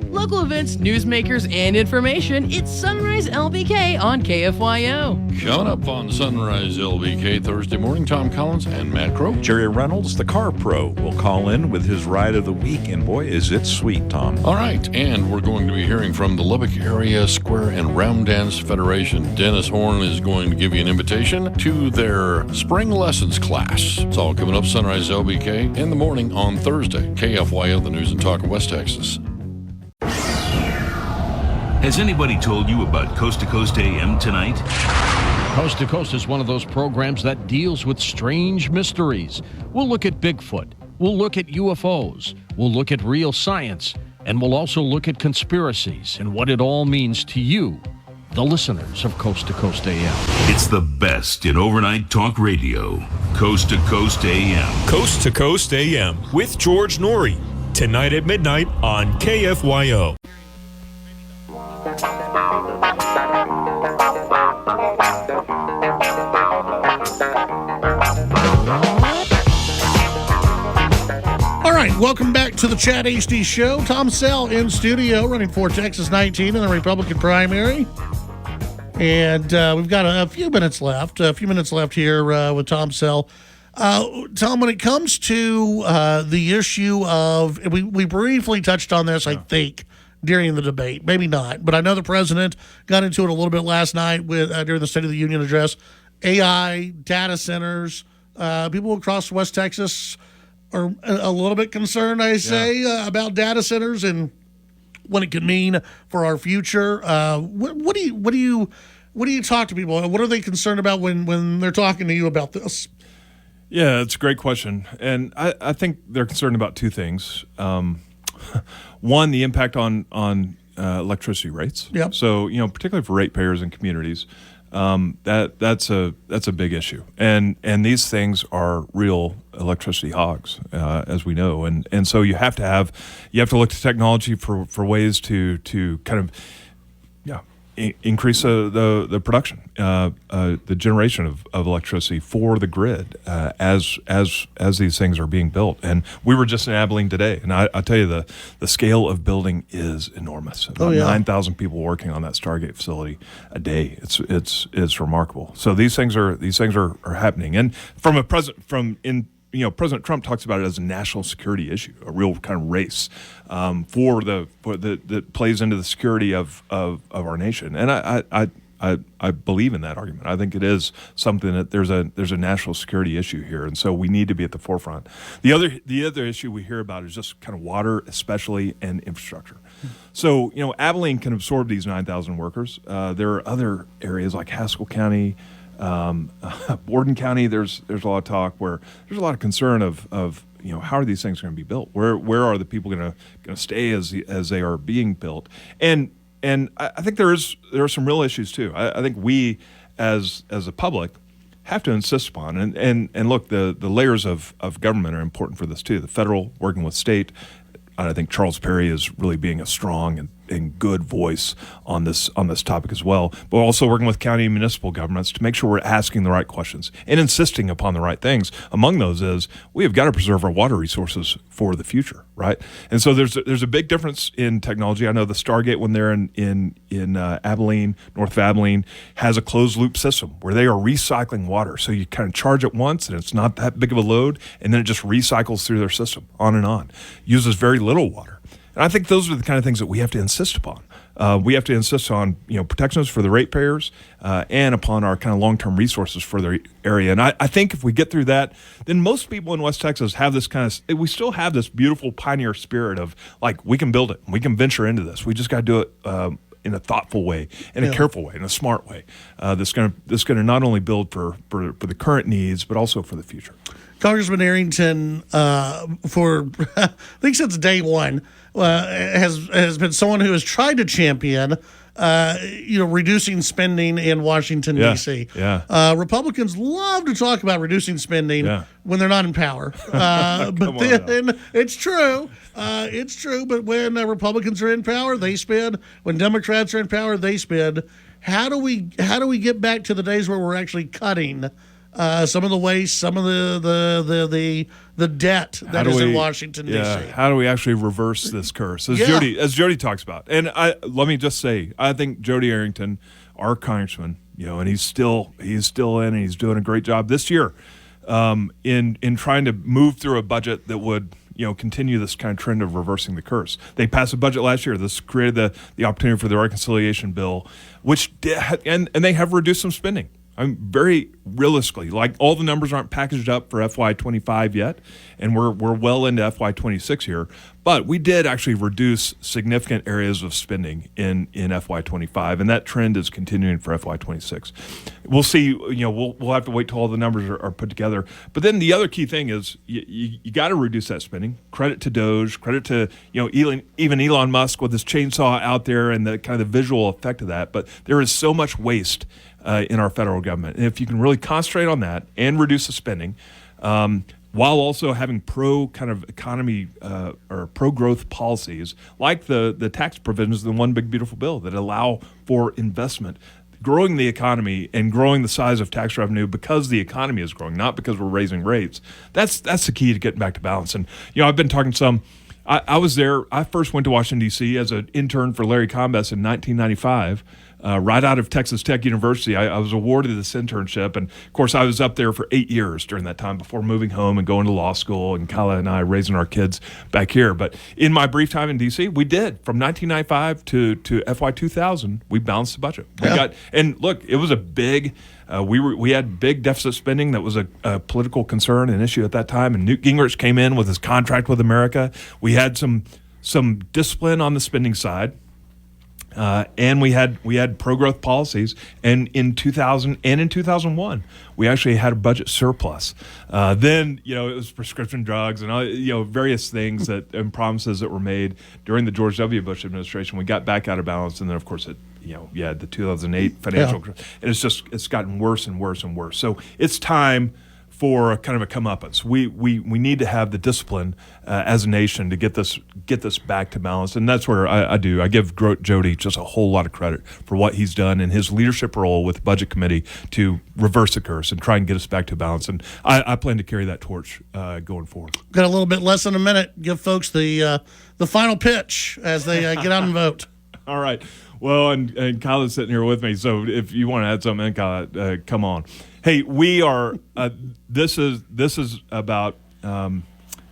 Local events, newsmakers, and information. It's Sunrise LBK on KFYO. Coming up on Sunrise LBK Thursday morning, Tom Collins and Matt Crow. Jerry Reynolds, the car pro, will call in with his ride of the week, and boy, is it sweet, Tom. All right, and we're going to be hearing from the Lubbock Area Square and Round Dance Federation. Dennis Horn is going to give you an invitation to their spring lessons class. It's all coming up Sunrise LBK in the morning on Thursday. KFYO, the News and Talk of West Texas. Has anybody told you about Coast to Coast AM tonight? Coast to Coast is one of those programs that deals with strange mysteries. We'll look at Bigfoot. We'll look at UFOs. We'll look at real science. And we'll also look at conspiracies and what it all means to you, the listeners of Coast to Coast AM. It's the best in overnight talk radio. Coast to Coast AM. Coast to Coast AM with George Norrie. tonight at midnight on KFYO. All right, welcome back to the Chad HD Show. Tom Sell in studio, running for Texas 19 in the Republican primary. And we've got a few minutes left here with Tom Sell. Tom, when it comes to the issue of, we briefly touched on this, I think, during the debate. Maybe not, but I know the president got into it a little bit last night with during the State of the Union address. AI, data centers, people across West Texas are a little bit concerned, I say, about data centers and what it could mean for our future. What do you talk to people? What are they concerned about when they're talking to you about this? Yeah, it's a great question. And I think they're concerned about two things. One, the impact on electricity rates. Yep. So, particularly for ratepayers and communities, that's a big issue. And these things are real electricity hogs, as we know. And so you have to look to technology for ways to kind of increase the production, the generation of electricity for the grid as these things are being built. And we were just in Abilene today, and I tell you the scale of building is enormous. About 9,000 people working on that Stargate facility a day. It's remarkable. So these things are happening. And President Trump talks about it as a national security issue, a real kind of race that plays into the security of our nation. And I believe in that argument. I think it is something that there's a national security issue here, and so we need to be at the forefront. The other issue we hear about is just kind of water, especially, and infrastructure. So Abilene can absorb these 9,000 workers. There are other areas like Haskell County. Borden County, there's a lot of talk where there's a lot of concern of how are these things going to be built? Where are the people going to stay as they are being built? And I think there are some real issues too. I think we as a public have to insist upon and look, the layers of government are important for this too. The federal working with state. I think Charles Perry is really being a strong and good voice on this topic as well, but also working with county and municipal governments to make sure we're asking the right questions and insisting upon the right things. Among those is we have got to preserve our water resources for the future, right? And so there's a big difference in technology. I know the Stargate, when they're in Abilene, north of Abilene, has a closed loop system where they are recycling water. So you kind of charge it once and it's not that big of a load, and then it just recycles through their system on and on. Uses very little water. And I think those are the kind of things that we have to insist upon. We have to insist on protections for the ratepayers and upon our kind of long-term resources for the area. And I think if we get through that, then most people in West Texas have this we still have this beautiful pioneer spirit of like, we can build it, we can venture into this. We just got to do it in a thoughtful way, in a careful way, in a smart way. That's going to not only build for the current needs, but also for the future. Congressman Arrington, for I think since day one, has been someone who has tried to champion, reducing spending in Washington, D.C. Yeah. Republicans love to talk about reducing spending when they're not in power. But then it's true. It's true. But when Republicans are in power, they spend. When Democrats are in power, they spend. How do we get back to the days where we're actually cutting some of the waste, some of the debt that is in Washington, D.C.? How do we actually reverse this curse, as Jody talks about? And let me just say, I think Jody Arrington, our congressman, and he's still in, and he's doing a great job this year in trying to move through a budget that would continue this kind of trend of reversing the curse. They passed a budget last year. This created the opportunity for the reconciliation bill, and they have reduced some spending. I'm very realistically, like, all the numbers aren't packaged up for FY25 yet, and we're well into FY26 here. But we did actually reduce significant areas of spending in FY25, and that trend is continuing for FY26. We'll see. We'll have to wait till all the numbers are put together. But then the other key thing is you got to reduce that spending. Credit to Doge. Credit to even Elon Musk with his chainsaw out there and the kind of the visual effect of that. But there is so much waste in our federal government. And if you can really concentrate on that and reduce the spending, while also having pro kind of economy or pro growth policies like the tax provisions of the One Big Beautiful Bill that allow for investment, growing the economy and growing the size of tax revenue because the economy is growing, not because we're raising rates. That's the key to getting back to balance. And I've been talking to some. I was there. I first went to Washington, D.C. as an intern for Larry Combes in 1995. Right out of Texas Tech University, I was awarded this internship. And, of course, I was up there for 8 years during that time before moving home and going to law school, and Kyla and I raising our kids back here. But in my brief time in D.C., we did. From 1995 to FY 2000, we balanced the budget. And, look, it was a big we had big deficit spending that was a political concern and issue at that time. And Newt Gingrich came in with his contract with America. We had some discipline on the spending side. And we had pro-growth policies, and in 2000 and in 2001, we actually had a budget surplus. Then it was prescription drugs and various things and promises that were made during the George W. Bush administration. We got back out of balance, and then of course you had the 2008 financial crisis, and it's gotten worse and worse and worse. So it's time for kind of a comeuppance. We need to have the discipline as a nation to get this back to balance, and that's where I give Jody just a whole lot of credit for what he's done in his leadership role with the Budget Committee to reverse the curse and try and get us back to balance. And I plan to carry that torch going forward. Got a little bit less than a minute. Give folks the final pitch as they get out and vote. All right. Well, and Kyla's sitting here with me, so if you want to add something in, Kyla, come on. Hey, we are. This is about.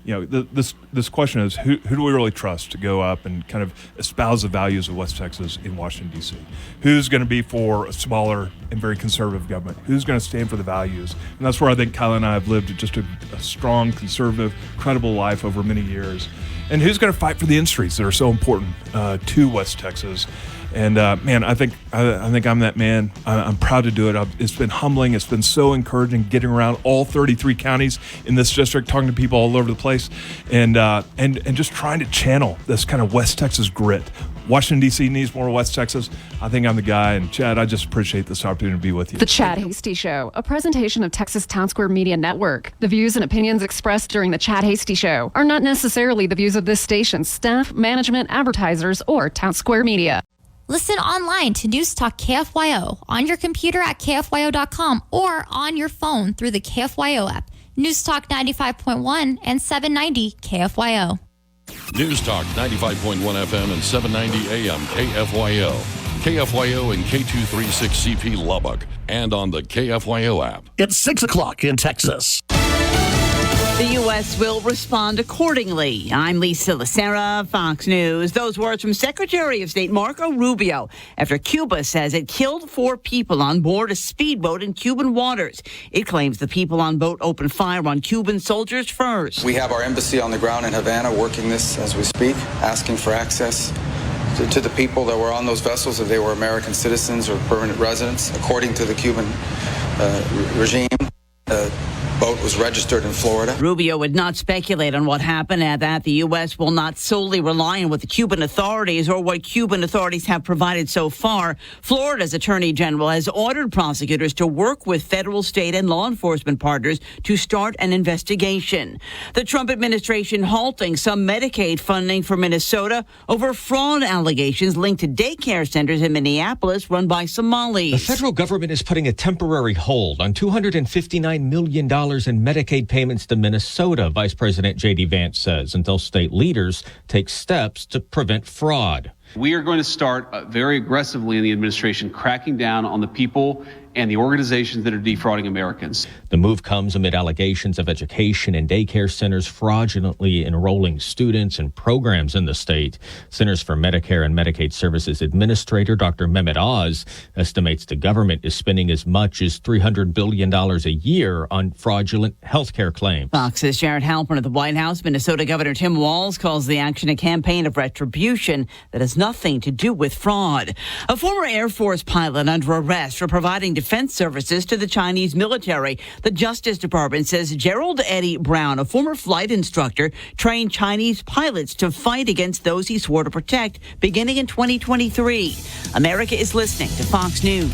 This question is who do we really trust to go up and kind of espouse the values of West Texas in Washington D.C. Who's going to be for a smaller and very conservative government? Who's going to stand for the values? And that's where I think Kyla and I have lived just a strong, conservative, credible life over many years. And who's going to fight for the industries that are so important to West Texas? And man, I think I'm that man. I'm proud to do it. It's been humbling. It's been so encouraging getting around all 33 counties in this district, talking to people all over the place, and just trying to channel this kind of West Texas grit. Washington, D.C. needs more West Texas. I think I'm the guy. And Chad, I just appreciate this opportunity to be with you. The Chad Hasty Show, a presentation of Texas Town Square Media Network. The views and opinions expressed during the Chad Hasty Show are not necessarily the views of this station's staff, management, advertisers, or Town Square Media. Listen online to News Talk KFYO on your computer at KFYO.com or on your phone through the KFYO app. News Talk 95.1 and 790 KFYO. News Talk 95.1 FM and 790 AM KFYO. KFYO and K236CP Lubbock, and on the KFYO app. It's 6 o'clock in Texas. The U.S. will respond accordingly. I'm Lisa Lacera, Fox News. Those words from Secretary of State Marco Rubio after Cuba says it killed 4 people on board a speedboat in Cuban waters. It claims the people on boat opened fire on Cuban soldiers first. We have our embassy on the ground in Havana working this as we speak, asking for access to the people that were on those vessels, if they were American citizens or permanent residents. According to the Cuban regime, boat was registered in Florida. Rubio would not speculate on what happened at that. The U.S. will not solely rely on what the Cuban authorities or what Cuban authorities have provided so far. Florida's Attorney General has ordered prosecutors to work with federal, state, and law enforcement partners to start an investigation. The Trump administration halting some Medicaid funding for Minnesota over fraud allegations linked to daycare centers in Minneapolis run by Somalis. The federal government is putting a temporary hold on $259 million in Medicaid payments to Minnesota, Vice President J.D. Vance says, until state leaders take steps to prevent fraud. We are going to start very aggressively in the administration cracking down on the people and the organizations that are defrauding Americans. The move comes amid allegations of education and daycare centers fraudulently enrolling students in programs in the state. Centers for Medicare and Medicaid Services Administrator Dr. Mehmet Oz estimates the government is spending as much as $300 billion a year on fraudulent health care claims. Fox's Jared Halpern at the White House. Minnesota Governor Tim Walz calls the action a campaign of retribution that has nothing to do with fraud. A former Air Force pilot under arrest for providing defense services to the Chinese military. The Justice Department says Gerald Eddie Brown, a former flight instructor, trained Chinese pilots to fight against those he swore to protect beginning in 2023. America is listening to Fox News.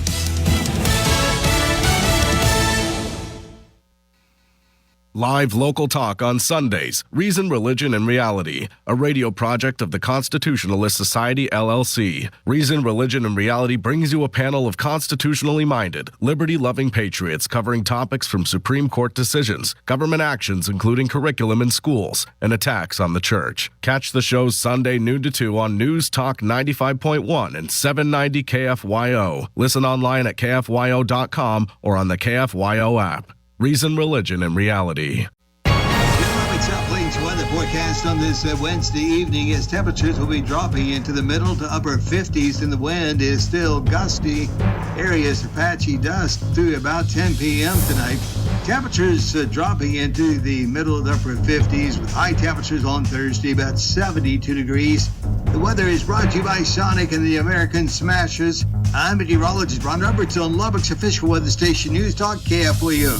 Live local talk on Sundays. Reason, Religion, and Reality, a radio project of the Constitutionalist Society, LLC. Reason, Religion, and Reality brings you a panel of constitutionally minded, liberty-loving patriots covering topics from Supreme Court decisions, government actions including curriculum in schools, and attacks on the church. Catch the shows Sunday noon to 2 on News Talk 95.1 and 790 KFYO. Listen online at KFYO.com or on the KFYO app. Reason, Religion, and Reality. Lubbock's Uplinks weather forecast on this Wednesday evening as temperatures will be dropping into the middle to upper 50s and the wind is still gusty. Areas of patchy dust through about 10 p.m. tonight. Temperatures dropping into the middle to upper 50s with high temperatures on Thursday about 72 degrees. The weather is brought to you by Sonic and the American Smashers. I'm meteorologist Ron Roberts on Lubbock's official weather station News Talk KFYO.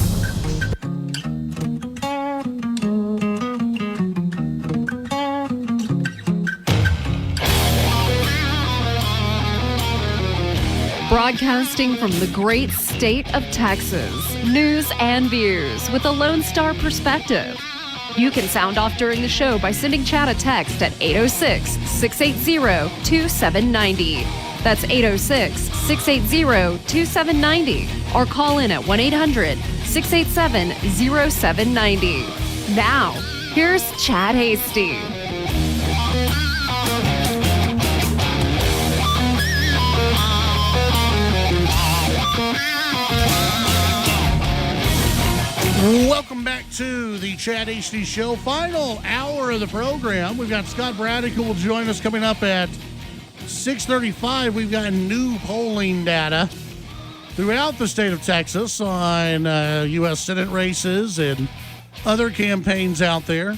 Broadcasting from the great state of Texas, news and views with a Lone Star perspective. You can sound off during the show by sending Chad a text at 806-680-2790. That's 806-680-2790. Or call in at 1-800-687-0790. Now, here's Chad Hasty. Welcome back to the Chad Hasty Show. Final hour of the program. We've got Scott Braddock who will join us coming up at 6:35. We've got new polling data throughout the state of Texas on U.S. Senate races and other campaigns out there.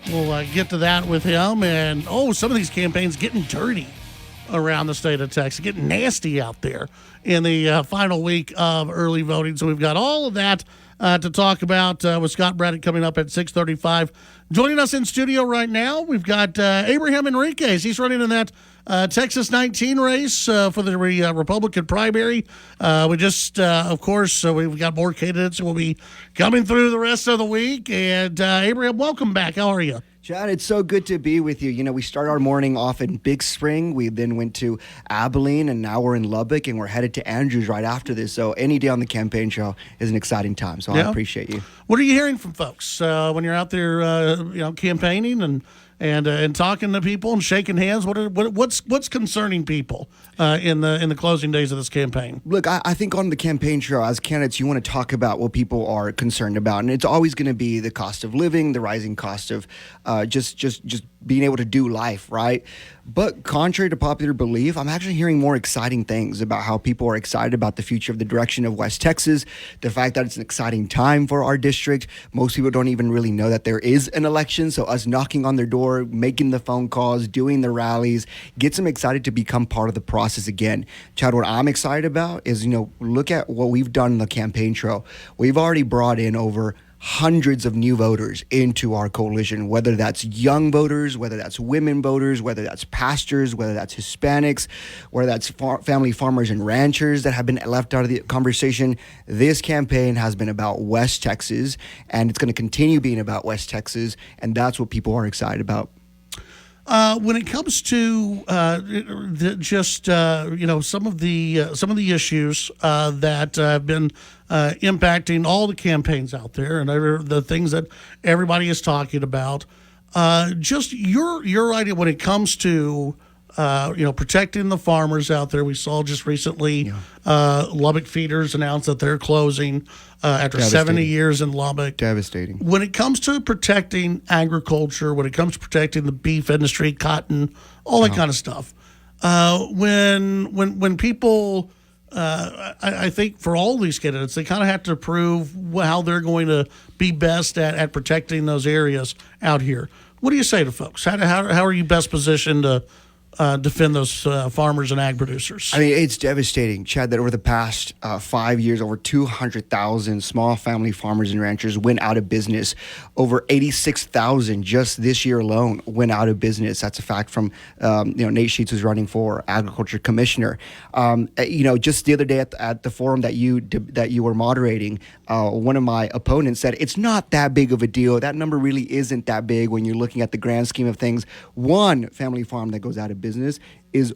We'll get to that with him. And, some of these campaigns getting dirty around the state of Texas, getting nasty out there in the final week of early voting. So we've got all of that to talk about with Scott Braddock coming up at 6:35. Joining us in studio right now, we've got Abraham Enriquez. He's running in that Texas 19 race for the Republican primary. We just, of course, we've got more candidates who will be coming through the rest of the week. And Abraham, welcome back. How are you? Chad, it's so good to be with you. You know, we start our morning off in Big Spring. We then went to Abilene, and now we're in Lubbock, and we're headed to Andrews right after this. So any day on the campaign trail is an exciting time. So I appreciate you. What are you hearing from folks when you're out there, campaigning and talking to people and shaking hands? What's concerning people in the closing days of this campaign? Look, I think on the campaign trail, as candidates, you want to talk about what people are concerned about, and it's always going to be the cost of living, the rising cost of just being able to do life, right? But contrary to popular belief, I'm actually hearing more exciting things about how people are excited about the future of the direction of West Texas, the fact that it's an exciting time for our district. Most people don't even really know that there is an election, so us knocking on their door, making the phone calls, doing the rallies, gets them excited to become part of the process again. Chad, what I'm excited about is, look at what we've done in the campaign trail. We've already brought in over hundreds of new voters into our coalition, whether that's young voters, whether that's women voters, whether that's pastors, whether that's Hispanics, whether that's family farmers and ranchers that have been left out of the conversation. This campaign has been about West Texas, and it's going to continue being about West Texas, and that's what people are excited about. When it comes to some of the issues that have been impacting all the campaigns out there and the things that everybody is talking about, just your idea when it comes to protecting the farmers out there. We saw just recently Lubbock Feeders announced that they're closing after 70 years in Lubbock. Devastating. When it comes to protecting agriculture, when it comes to protecting the beef industry, cotton, all that kind of stuff, when people, I think for all these candidates, they kind of have to prove how they're going to be best at protecting those areas out here. What do you say to folks? How are you best positioned to defend those farmers and ag producers. I mean, it's devastating, Chad, that over the past 5 years, over 200,000 small family farmers and ranchers went out of business. Over 86,000 just this year alone went out of business. That's a fact from, Nate Sheets, who's running for agriculture commissioner. Just the other day at the forum that you were moderating, one of my opponents said it's not that big of a deal. That number really isn't that big when you're looking at the grand scheme of things. One family farm that goes out of business is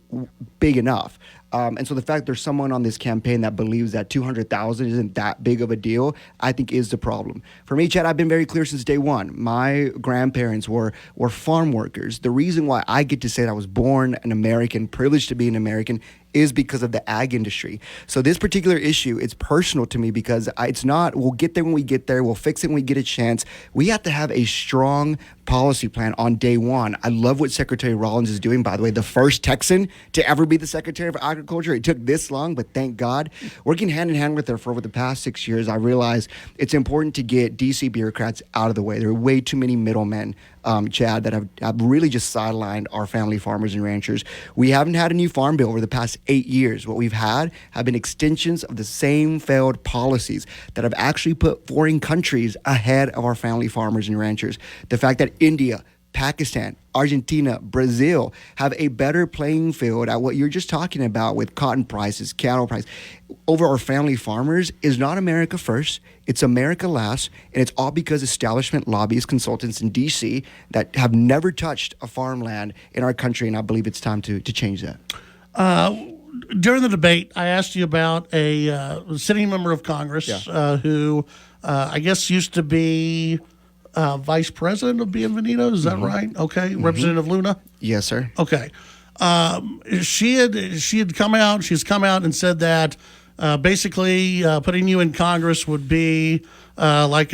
big enough. And so the fact there's someone on this campaign that believes that 200,000 isn't that big of a deal, I think is the problem. For me, Chad, I've been very clear since day one. My grandparents were farm workers. The reason why I get to say that I was born an American, privileged to be an American, is because of the ag industry. So this particular issue, it's personal to me because it's not, we'll get there when we get there, we'll fix it when we get a chance. We have to have a strong policy plan on day one. I love what Secretary Rollins is doing, by the way, the first Texan to ever be the Secretary of Agriculture. It took this long, but thank God. Working hand in hand with her for over the past 6 years, I realized it's important to get DC bureaucrats out of the way. There are way too many middlemen, Chad, that have really just sidelined our family farmers and ranchers. We haven't had a new farm bill over the past 8 years. What we've had have been extensions of the same failed policies that have actually put foreign countries ahead of our family farmers and ranchers. The fact that India, Pakistan, Argentina, Brazil have a better playing field at what you're just talking about with cotton prices, cattle prices, over our family farmers is not America first. It's America last. And it's all because establishment lobbyists, consultants in D.C. that have never touched a farmland in our country. And I believe it's time to change that. During the debate, I asked you about a sitting member of Congress who I guess used to be vice president of Bienvenido. Is that right? Okay. Representative Luna? Yes, sir. Okay. She's come out and said that basically putting you in Congress would be putting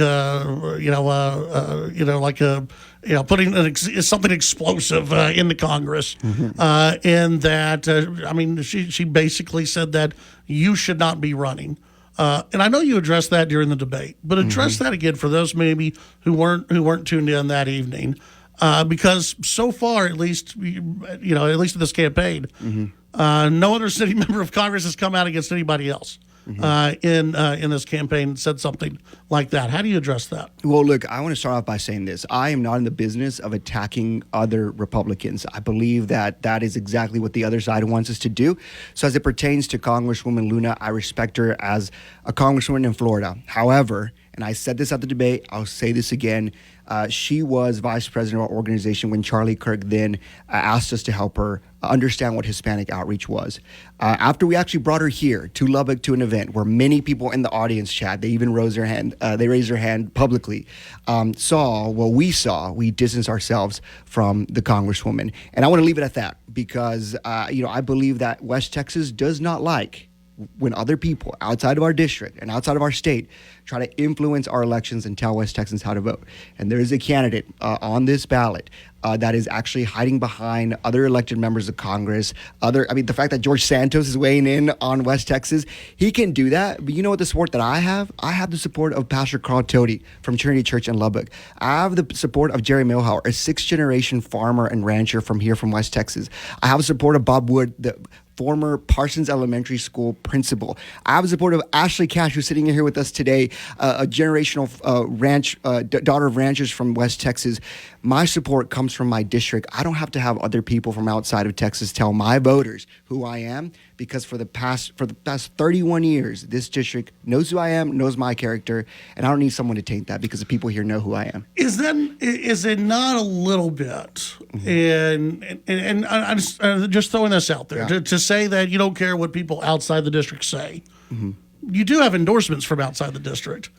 something explosive into Congress, and that she basically said that you should not be running. And I know you addressed that during the debate, but address that again for those maybe who weren't tuned in that evening, because so far, at least in this campaign, no other sitting member of Congress has come out against anybody else in this campaign and said something like that. How do you address that? Well, look, I want to start off by saying this. I am not in the business of attacking other Republicans. I believe that is exactly what the other side wants us to do. So as it pertains to Congresswoman Luna, I respect her as a congresswoman in Florida. However, and I said this at the debate, I'll say this again, she was vice president of our organization when Charlie Kirk then asked us to help her understand what Hispanic outreach was. After we actually brought her here to Lubbock to an event where many people in the audience, Chad, they even raised their hand publicly, saw what we saw, we distanced ourselves from the Congresswoman. And I want to leave it at that because, I believe that West Texas does not like when other people outside of our district and outside of our state try to influence our elections and tell West Texans how to vote. And there is a candidate on this ballot that is actually hiding behind other elected members of Congress. The fact that George Santos is weighing in on West Texas, he can do that. But you know what the support that I have? I have the support of Pastor Carl Tody from Trinity Church in Lubbock. I have the support of Jerry Milhauer, a 6th-generation farmer and rancher from West Texas. I have the support of Bob Wood, the former Parsons Elementary School principal. I have the support of Ashley Cash, who's sitting here with us today, a generational daughter of ranchers from West Texas. My support comes from my district. I don't have to have other people from outside of Texas tell my voters who I am, because for the past 31 years, this district knows who I am, knows my character, and I don't need someone to taint that because the people here know who I am. Is it not a little bit, and I'm just throwing this out there, to say that you don't care what people outside the district say? You do have endorsements from outside the district.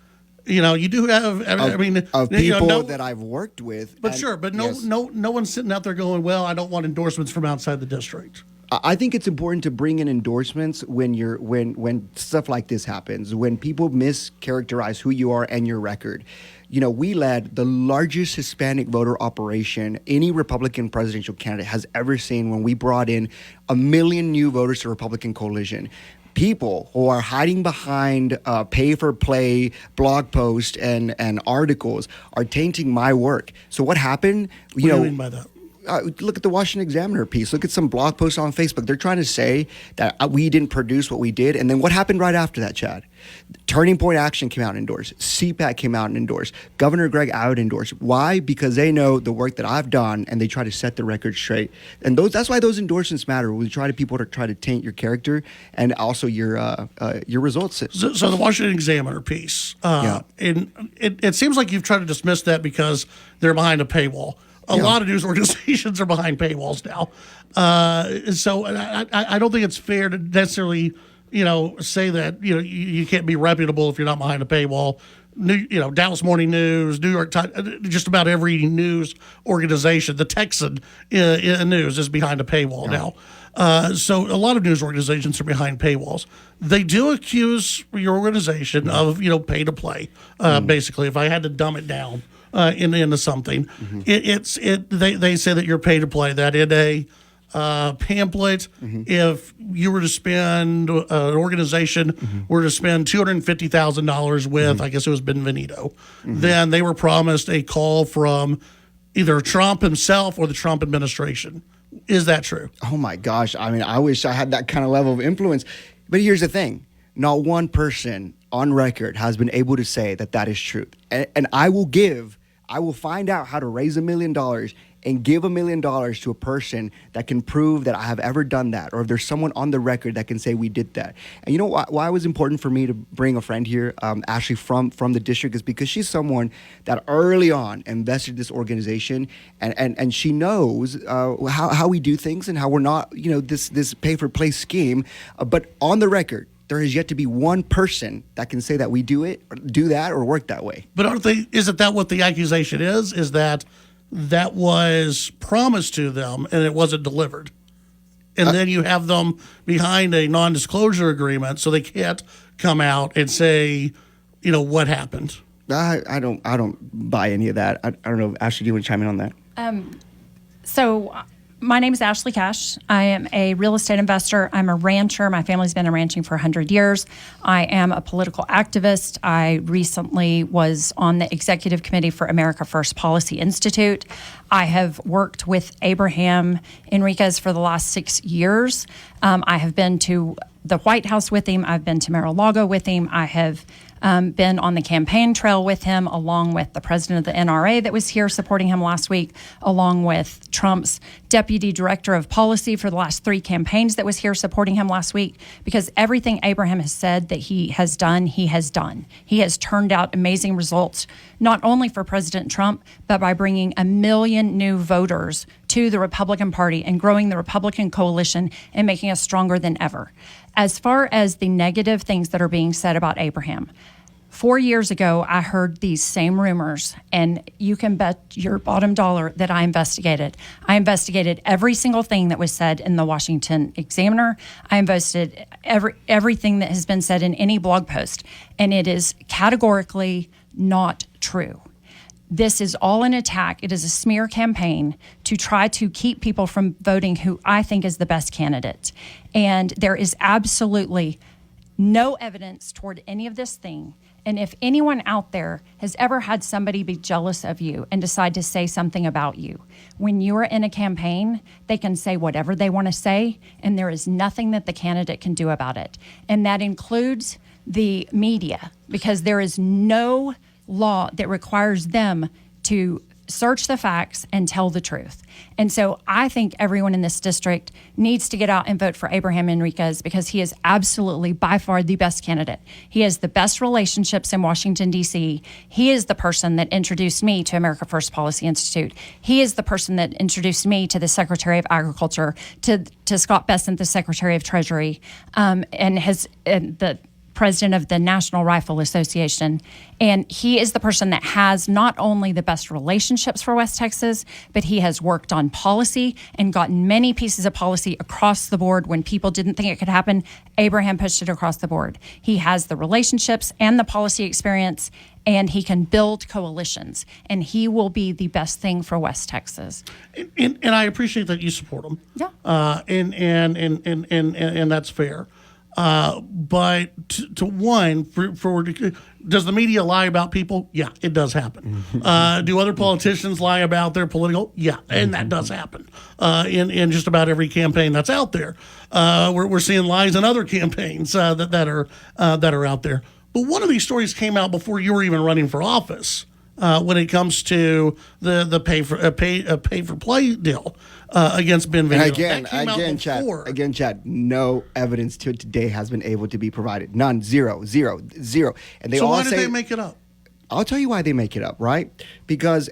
You do have. Of people that I've worked with. But no one's sitting out there going, "Well, I don't want endorsements from outside the district." I think it's important to bring in endorsements when stuff like this happens, when people mischaracterize who you are and your record. We led the largest Hispanic voter operation any Republican presidential candidate has ever seen when we brought in 1 million new voters to Republican coalition. People who are hiding behind pay-for-play blog posts and articles are tainting my work. So what happened? What do you mean by that? look at the Washington Examiner piece. Look at some blog posts on Facebook. They're trying to say that we didn't produce what we did. And then what happened right after that, Chad? Turning Point Action came out and endorsed. CPAC came out and endorsed. Governor Greg Abbott endorsed. Why? Because they know the work that I've done, and they try to set the record straight. And that's why those endorsements matter. We try to people to try to taint your character and also your results. So the Washington Examiner piece, and it seems like you've tried to dismiss that because they're behind a paywall. A lot of news organizations are behind paywalls now. So I don't think it's fair to necessarily, say that, you can't be reputable if you're not behind a paywall. Dallas Morning News, New York Times, just about every news organization, the Texan News is behind a paywall now. So a lot of news organizations are behind paywalls. They do accuse your organization of, pay to play, basically, if I had to dumb it down. Into something, they say that you're pay to play. That in a pamphlet, if you were to spend an organization were to spend $250,000 with, I guess it was Benvenuto, then they were promised a call from either Trump himself or the Trump administration. Is that true? Oh my gosh! I mean, I wish I had that kind of level of influence. But here's the thing: not one person on record has been able to say that is true. And I will find out how to raise $1 million and give $1 million to a person that can prove that I have ever done that, or if there's someone on the record that can say we did that. And you know why it was important for me to bring a friend here, Ashley from the district, is because she's someone that early on invested in this organization, and she knows how we do things and how we're not, this pay-for-play scheme. But on the record, there has yet to be one person that can say that we do that or work that way. But isn't that what the accusation is? Is that was promised to them and it wasn't delivered? And then you have them behind a non-disclosure agreement, so they can't come out and say, what happened. I don't buy any of that. I don't know. Ashley, do you want to chime in on that? So my name is Ashley Cash. I am a real estate investor. I'm a rancher. My family's been in ranching for 100 years. I am a political activist. I recently was on the executive committee for America First Policy Institute. I have worked with Abraham Enriquez for the last 6 years. I have been to the White House with him. I've been to Mar-a-Lago with him. I have been on the campaign trail with him, along with the president of the NRA that was here supporting him last week, along with Trump's deputy director of policy for the last 3 campaigns that was here supporting him last week, because everything Abraham has said that he has done, he has done. He has turned out amazing results, not only for President Trump, but by bringing 1 million new voters to the Republican Party and growing the Republican coalition and making us stronger than ever. As far as the negative things that are being said about Abraham, 4 years ago, I heard these same rumors, and you can bet your bottom dollar that I investigated. I investigated every single thing that was said in the Washington Examiner. I investigated everything that has been said in any blog post, and it is categorically not true. This is all an attack. It is a smear campaign to try to keep people from voting who I think is the best candidate. And there is absolutely no evidence toward any of this thing. And if anyone out there has ever had somebody be jealous of you and decide to say something about you, when you are in a campaign, they can say whatever they want to say, and there is nothing that the candidate can do about it. And that includes the media, because there is no law that requires them to search the facts and tell the truth. And so I think everyone in this district needs to get out and vote for Abraham Enriquez, because he is absolutely by far the best candidate. He has the best relationships in Washington, D.C. He is the person that introduced me to America First Policy Institute. He is the person that introduced me to the Secretary of Agriculture, to Scott Bessent, the Secretary of Treasury, and the president of the National Rifle Association. And he is the person that has not only the best relationships for West Texas, but he has worked on policy and gotten many pieces of policy across the board when people didn't think it could happen. Abraham pushed it across the board. He has the relationships and the policy experience, and he can build coalitions, and he will be the best thing for West Texas. And I appreciate that you support him. Yeah. And that's fair. But to one, does the media lie about people? Yeah, it does happen. Do other politicians lie about their political? Yeah, and that does happen in just about every campaign that's out there. We're seeing lies in other campaigns that are out there. But one of these stories came out before you were even running for office. When it comes to the pay for play deal against Benvenito. And Chad, no evidence to today has been able to be provided. None, zero. And they so all why did they make it up? I'll tell you why they make it up, right? Because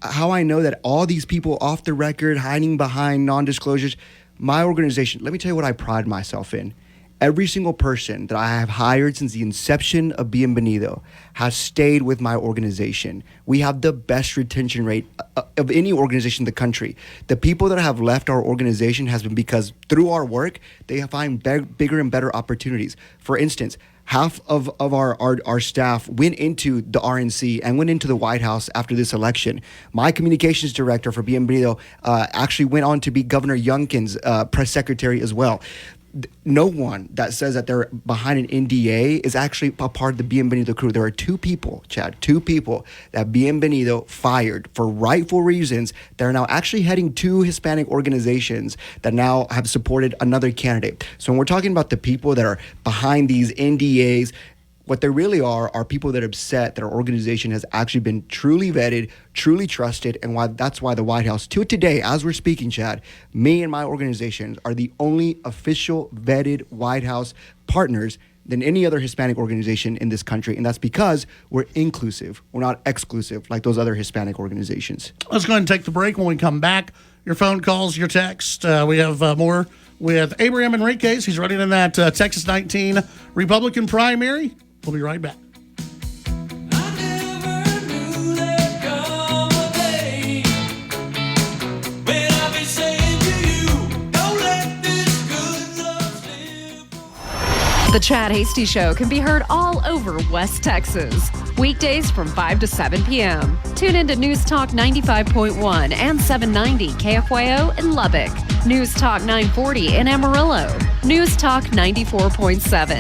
how I know that all these people off the record, hiding behind non-disclosures, my organization. Let me tell you what I pride myself in. Every single person that I have hired since the inception of Bienvenido has stayed with my organization. We have the best retention rate of any organization in the country. The people that have left our organization has been because through our work, they find bigger and better opportunities. For instance, half of our staff went into the RNC and went into the White House after this election. My communications director for Bienvenido actually went on to be Governor Youngkin's press secretary as well. No one that says that they're behind an NDA is actually a part of the Bienvenido crew. There are two people that Bienvenido fired for rightful reasons. They're now actually heading two Hispanic organizations that now have supported another candidate. So when we're talking about the people that are behind these NDAs, what they really are people that are upset that our organization has actually been truly vetted, truly trusted, and that's why the White House, to today, as we're speaking, Chad, me and my organizations are the only official vetted White House partners than any other Hispanic organization in this country, and that's because we're inclusive. We're not exclusive like those other Hispanic organizations. Let's go ahead and take the break. When we come back, your phone calls, your text. We have more with Abraham Enriquez. He's running in that Texas 19 Republican primary. We'll be right back. The Chad Hasty Show can be heard all over West Texas. Weekdays from 5 to 7 p.m. Tune into News Talk 95.1 and 790 KFYO in Lubbock. News Talk 940 in Amarillo. News Talk 94.7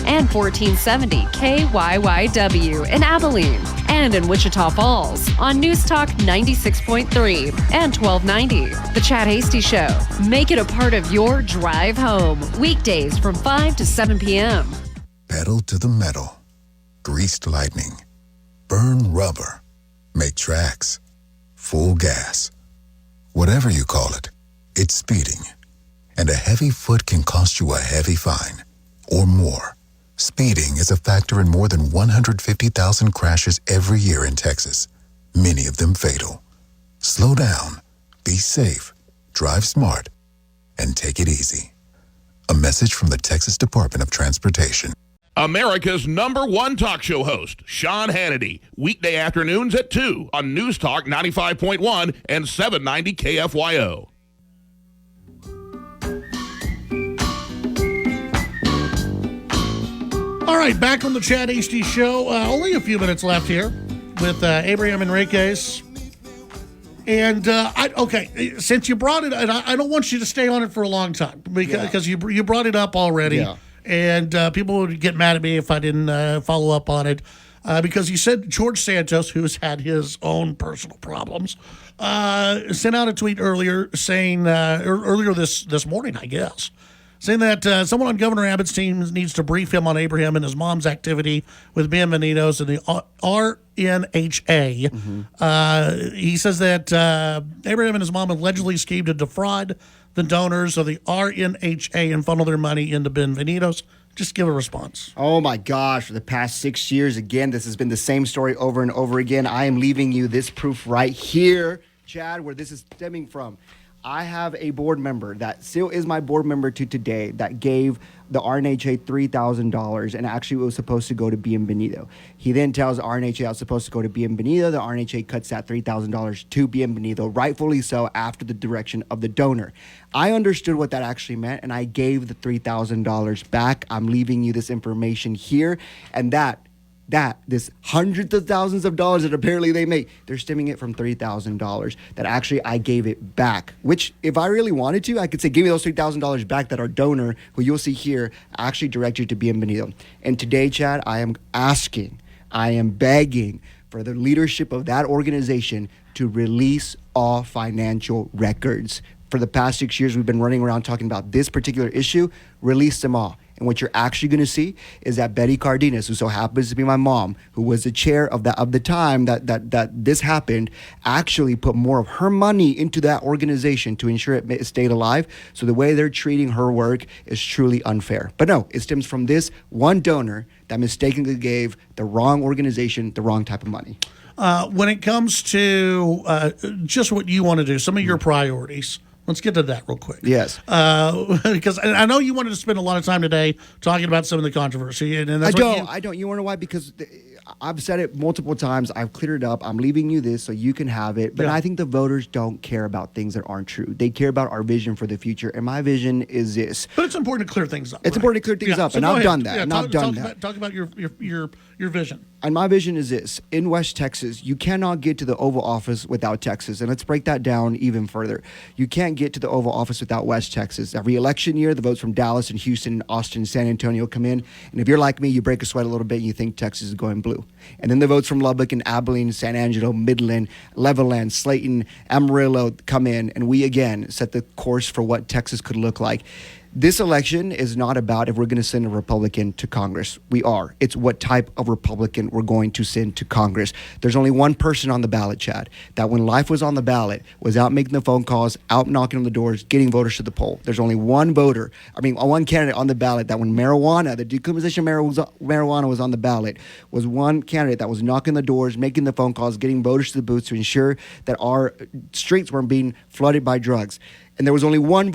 and 1470 KYYW in Abilene. And in Wichita Falls on News Talk 96.3 and 1290. The Chad Hasty Show. Make it a part of your drive home. Weekdays from 5 to 7 p.m. Pedal to the metal. Greased lightning. Burn rubber. Make tracks. Full gas. Whatever you call it, it's speeding. And a heavy foot can cost you a heavy fine. Or more. Speeding is a factor in more than 150,000 crashes every year in Texas, many of them fatal. Slow down, be safe, drive smart, and take it easy. A message from the Texas Department of Transportation. America's #1 talk show host, Sean Hannity, weekday afternoons at 2 on News Talk 95.1 and 790 KFYO. All right, back on the Chad Hasty Show. Only a few minutes left here with Abraham Enriquez. And, since you brought it, and I don't want you to stay on it for a long time because you brought it up already. Yeah. And people would get mad at me if I didn't follow up on it because you said George Santos, who's had his own personal problems, sent out a tweet earlier saying, earlier this morning, I guess, saying that someone on Governor Abbott's team needs to brief him on Abraham and his mom's activity with Bienvenidos and the RNHA. Mm-hmm. He says that Abraham and his mom allegedly schemed to defraud the donors of the RNHA and funnel their money into Bienvenidos. Just give a response. Oh, my gosh. For the past 6 years, again, this has been the same story over and over again. I am leaving you this proof right here, Chad, where this is stemming from. I have a board member that still is my board member to today that gave the RNHA $3,000 and actually it was supposed to go to Bienvenido. He then tells the RNHA I was supposed to go to Bienvenido. The RNHA cuts that $3,000 to Bienvenido, rightfully so, after the direction of the donor. I understood what that actually meant and I gave the $3,000 back. I'm leaving you this information here, and that this hundreds of thousands of dollars that apparently they make, they're stemming it from $3,000 that actually I gave it back, which if I really wanted to, I could say, give me those $3,000 back that our donor, who you'll see here, actually directed to Bienvenido. And today, Chad, I am begging for the leadership of that organization to release all financial records. For the past 6 years, we've been running around talking about this particular issue. Release them all. And what you're actually going to see is that Betty Cardenas, who so happens to be my mom, who was the chair of the time that this happened, actually put more of her money into that organization to ensure it stayed alive. So the way they're treating her work is truly unfair. But no, it stems from this one donor that mistakenly gave the wrong organization the wrong type of money. When it comes to just what you want to do, some of your priorities, let's get to that real quick. Yes. Because I know you wanted to spend a lot of time today talking about some of the controversy. And that's I don't. You want to know why? Because I've said it multiple times. I've cleared it up. I'm leaving you this so you can have it. But I think the voters don't care about things that aren't true. They care about our vision for the future. And my vision is this. But it's important to clear things up. It's important to clear things up. So and I've done that. Yeah, talk about your vision. And my vision is this. In West Texas, you cannot get to the Oval Office without Texas. And let's break that down even further. You can't get to the Oval Office without West Texas. Every election year, the votes from Dallas and Houston, Austin, San Antonio come in. And if you're like me, you break a sweat a little bit and you think Texas is going blue. And then the votes from Lubbock and Abilene, San Angelo, Midland, Levelland, Slayton, Amarillo come in. And we, again, set the course for what Texas could look like. This election is not about if we're going to send a Republican to Congress. We are. It's what type of Republican we're going to send to Congress. There's only one person on the ballot, Chad, that when life was on the ballot was out making the phone calls, out knocking on the doors, getting voters to the poll. There's only one candidate on the ballot that when marijuana, the decriminalization of marijuana was on the ballot, was one candidate that was knocking the doors, making the phone calls, getting voters to the booths to ensure that our streets weren't being flooded by drugs. And there was only one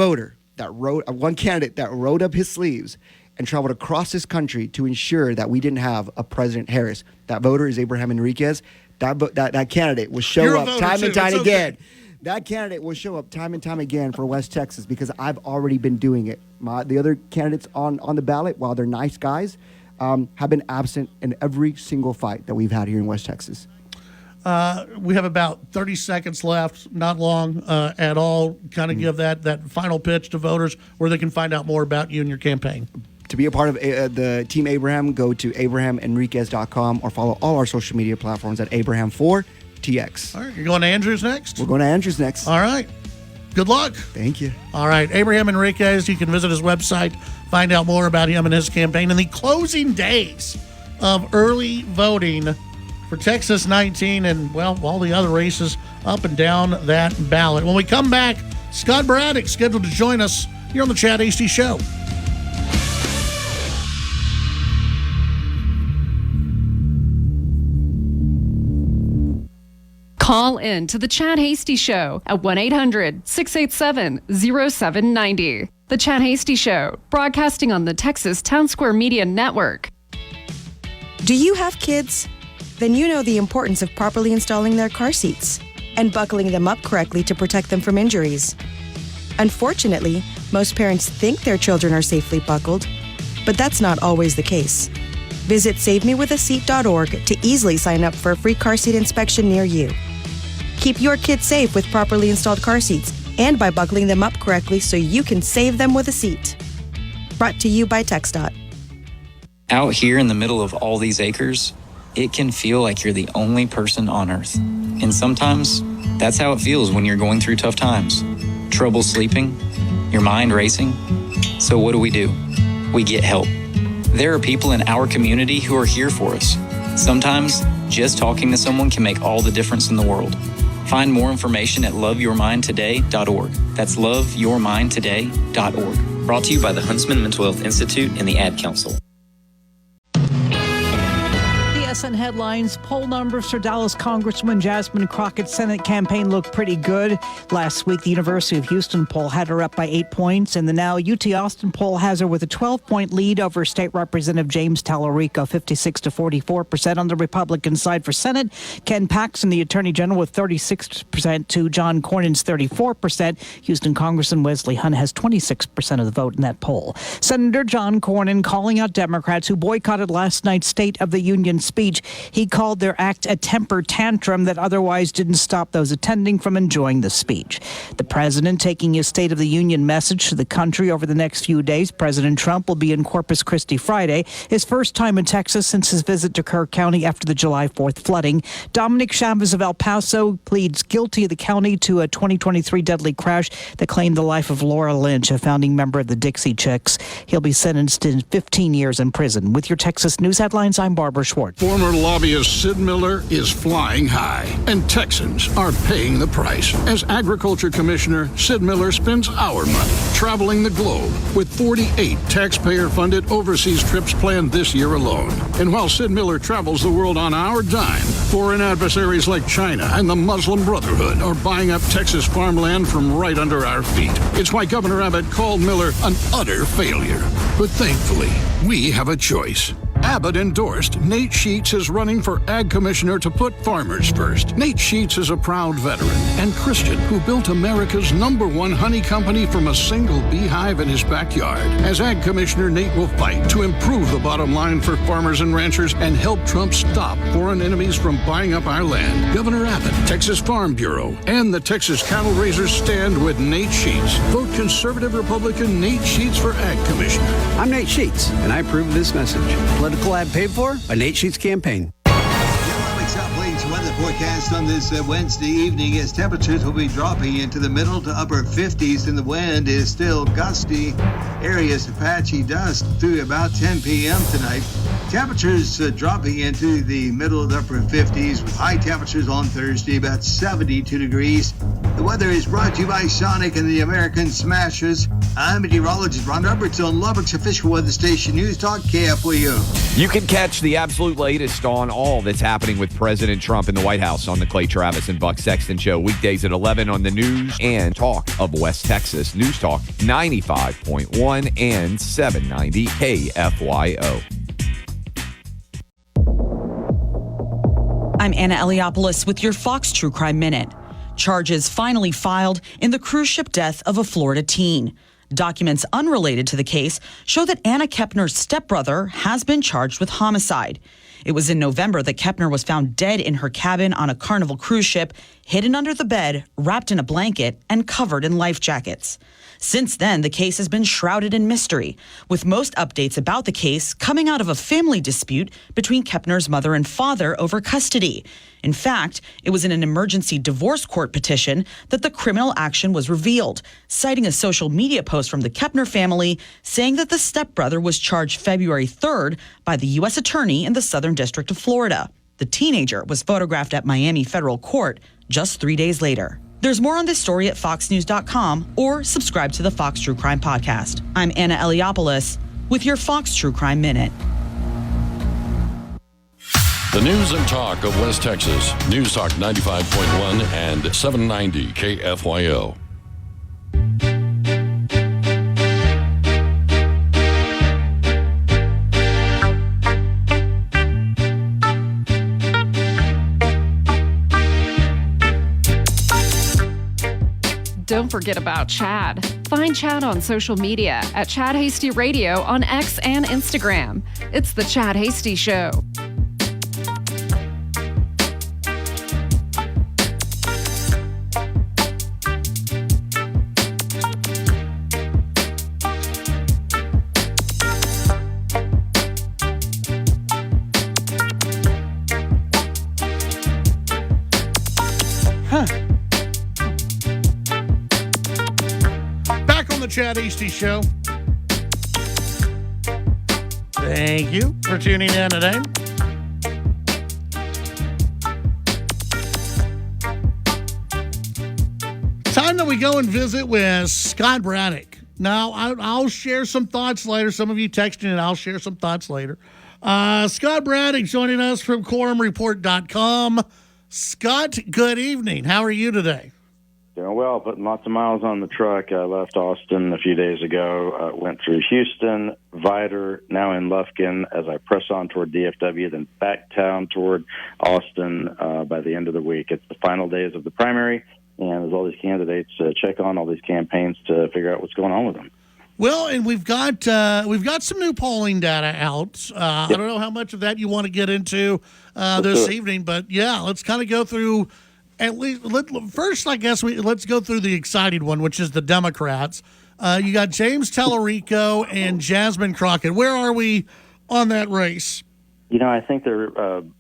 candidate that rolled up his sleeves and traveled across this country to ensure that we didn't have a President Harris. That voter is Abraham Enriquez. That candidate will show up time and time again. That candidate will show up time and time again for West Texas because I've already been doing it. The other candidates on the ballot, while they're nice guys, have been absent in every single fight that we've had here in West Texas. We have about 30 seconds left, not long at all. Kind of give that final pitch to voters where they can find out more about you and your campaign. To be a part of the Team Abraham, go to abrahamenriquez.com or follow all our social media platforms at Abraham4TX. All right, you're going to Andrews next? We're going to Andrews next. All right. Good luck. Thank you. All right, Abraham Enriquez. You can visit his website, find out more about him and his campaign in the closing days of early voting for Texas 19 and, well, all the other races up and down that ballot. When we come back, Scott Braddock scheduled to join us here on the Chad Hasty Show. Call in to the Chad Hasty Show at 1-800-687-0790. The Chad Hasty Show, broadcasting on the Texas Town Square Media Network. Do you have kids? Then you know the importance of properly installing their car seats and buckling them up correctly to protect them from injuries. Unfortunately, most parents think their children are safely buckled, but that's not always the case. Visit SaveMeWithASeat.org to easily sign up for a free car seat inspection near you. Keep your kids safe with properly installed car seats and by buckling them up correctly so you can save them with a seat. Brought to you by TxDOT. Out here in the middle of all these acres, it can feel like you're the only person on Earth. And sometimes, that's how it feels when you're going through tough times. Trouble sleeping, your mind racing. So what do? We get help. There are people in our community who are here for us. Sometimes, just talking to someone can make all the difference in the world. Find more information at loveyourmindtoday.org. That's loveyourmindtoday.org. Brought to you by the Huntsman Mental Health Institute and the Ad Council. recent headlines, poll numbers for Dallas Congresswoman Jasmine Crockett's Senate campaign look pretty good. Last week, the University of Houston poll had her up by 8 points, and the now UT Austin poll has her with a 12-point lead over State Representative James Tallarico, 56% to 44% on the Republican side for Senate. Ken Paxton, the Attorney General, with 36% to John Cornyn's 34%. Houston Congressman Wesley Hunt has 26% of the vote in that poll. Senator John Cornyn calling out Democrats who boycotted last night's State of the Union speech. He called their act a temper tantrum that otherwise didn't stop those attending from enjoying the speech. The president taking his State of the Union message to the country over the next few days. President Trump will be in Corpus Christi Friday, his first time in Texas since his visit to Kerr County after the July 4th flooding. Dominic Chavez of El Paso pleads guilty of the county to a 2023 deadly crash that claimed the life of Laura Lynch, a founding member of the Dixie Chicks. He'll be sentenced to 15 years in prison. With your Texas News headlines, I'm Barbara Schwartz. Former lobbyist Sid Miller is flying high, and Texans are paying the price. As Agriculture Commissioner, Sid Miller spends our money traveling the globe with 48 taxpayer-funded overseas trips planned this year alone. And while Sid Miller travels the world on our dime, foreign adversaries like China and the Muslim Brotherhood are buying up Texas farmland from right under our feet. It's why Governor Abbott called Miller an utter failure. But thankfully, we have a choice. Abbott endorsed Nate Sheets as running for Ag Commissioner to put farmers first. Nate Sheets is a proud veteran and Christian who built America's #1 honey company from a single beehive in his backyard. As Ag Commissioner, Nate will fight to improve the bottom line for farmers and ranchers and help Trump stop foreign enemies from buying up our land. Governor Abbott, Texas Farm Bureau, and the Texas Cattle Raisers stand with Nate Sheets. Vote conservative Republican Nate Sheets for Ag Commissioner. I'm Nate Sheets, and I approve this message. Political ad paid for by Nate Sheets Campaign. South weather forecast on this Wednesday evening as temperatures will be dropping into the middle to upper 50s and the wind is still gusty. Areas of patchy dust through about 10 p.m. tonight. Temperatures dropping into the middle to upper 50s with high temperatures on Thursday about 72 degrees. The weather is brought to you by Sonic and the American Smashers. I'm meteorologist Ron Roberts on Lubbock's official weather station News Talk KFYO. You can catch the absolute latest on all that's happening with President Trump in the White House on the Clay Travis and Buck Sexton Show, weekdays at 11 on the News and Talk of West Texas. News Talk 95.1 and 790 KFYO. I'm Anna Eliopoulos with your Fox True Crime Minute. Charges finally filed in the cruise ship death of a Florida teen. Documents unrelated to the case show that Anna Kepner's stepbrother has been charged with homicide. It was in November that Kepner was found dead in her cabin on a Carnival cruise ship, hidden under the bed, wrapped in a blanket, and covered in life jackets. Since then, the case has been shrouded in mystery, with most updates about the case coming out of a family dispute between Kepner's mother and father over custody. In fact, it was in an emergency divorce court petition that the criminal action was revealed, citing a social media post from the Kepner family saying that the stepbrother was charged February 3rd by the U.S. Attorney in the Southern District of Florida. The teenager was photographed at Miami federal court just 3 days later. There's more on this story at foxnews.com or subscribe to the Fox True Crime Podcast. I'm Anna Eliopoulos with your Fox True Crime Minute. The news and talk of West Texas. News Talk 95.1 and 790 KFYO. Don't forget about Chad. Find Chad on social media at Chad Hasty Radio on X and Instagram. It's The Chad Hasty Show. Chad Hasty Show. Thank you for tuning in today. Time that we go and visit with Scott Braddock. Now, I'll share some thoughts later. Some of you texting and I'll share some thoughts later Scott Braddock joining us from quorumreport.com. Scott, good evening. How are you today? Doing well, putting lots of miles on the truck. I left Austin a few days ago, went through Houston, Vidor, now in Lufkin as I press on toward DFW, then back town toward Austin by the end of the week. It's the final days of the primary, and as all these candidates check on all these campaigns to figure out what's going on with them. Well, and we've got some new polling data out. I don't know how much of that you want to get into this evening, but yeah, let's kind of go through. At least first, I guess let's go through the exciting one, which is the Democrats. You got James Tallarico and Jasmine Crockett. Where are we on that race? You know, I think they're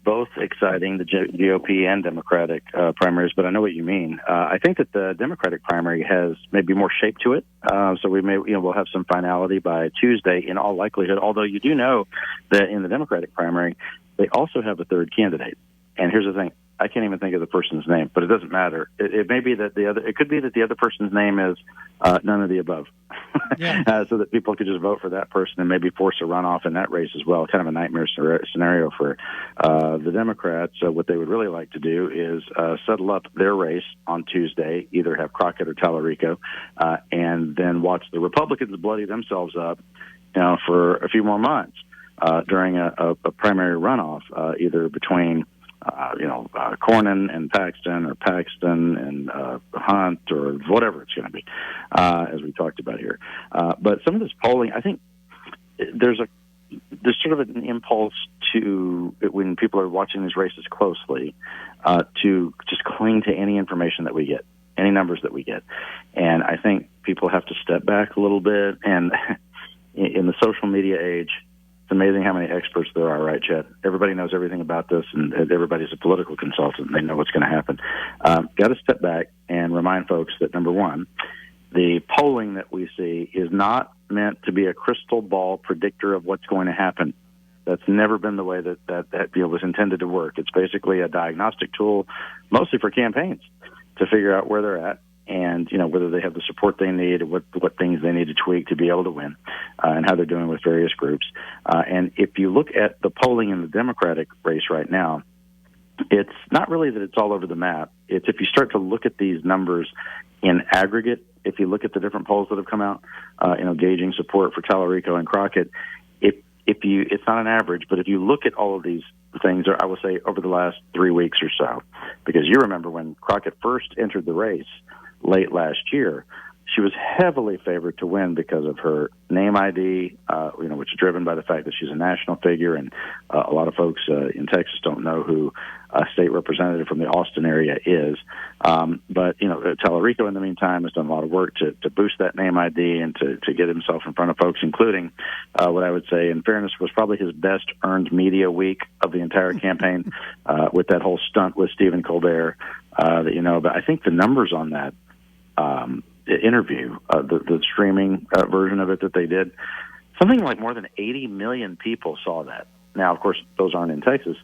both exciting, the GOP and Democratic primaries, but I know what you mean. I think that the Democratic primary has maybe more shape to it, so we'll have some finality by Tuesday in all likelihood, although you do know that in the Democratic primary, they also have a third candidate. And here's the thing. I can't even think of the person's name, but it doesn't matter. It may be that it could be that the other person's name is none of the above, so that people could just vote for that person and maybe force a runoff in that race as well. Kind of a nightmare scenario for the Democrats. So what they would really like to do is settle up their race on Tuesday, either have Crockett or Tallarico, and then watch the Republicans bloody themselves up, for a few more months during a primary runoff, either between Cornyn and Paxton, or Paxton and Hunt, or whatever it's going to be, as we talked about here. But some of this polling, I think there's sort of an impulse to, when people are watching these races closely, to just cling to any information that we get, any numbers that we get. And I think people have to step back a little bit. And in the social media age, it's amazing how many experts there are, right, Chad? Everybody knows everything about this, and everybody's a political consultant, and they know what's going to happen. Got to step back and remind folks that, number one, the polling that we see is not meant to be a crystal ball predictor of what's going to happen. That's never been the way that deal was intended to work. It's basically a diagnostic tool, mostly for campaigns, to figure out where they're at, and whether they have the support they need, what things they need to tweak to be able to win, and how they're doing with various groups. And if you look at the polling in the Democratic race right now, it's not really that it's all over the map. It's if you start to look at these numbers in aggregate, if you look at the different polls that have come out, gauging support for Tallarico and Crockett, it's not an average, but if you look at all of these things, or I will say over the last 3 weeks or so, because you remember when Crockett first entered the race late last year, she was heavily favored to win because of her name ID, which is driven by the fact that she's a national figure, and a lot of folks in Texas don't know who a state representative from the Austin area is. But Tallarico, in the meantime, has done a lot of work to boost that name ID and to get himself in front of folks, including what I would say, in fairness, was probably his best earned media week of the entire campaign, with that whole stunt with Stephen Colbert But I think the numbers on that interview, the streaming version of it that they did, something like more than 80 million people saw that. Now, of course, those aren't in Texas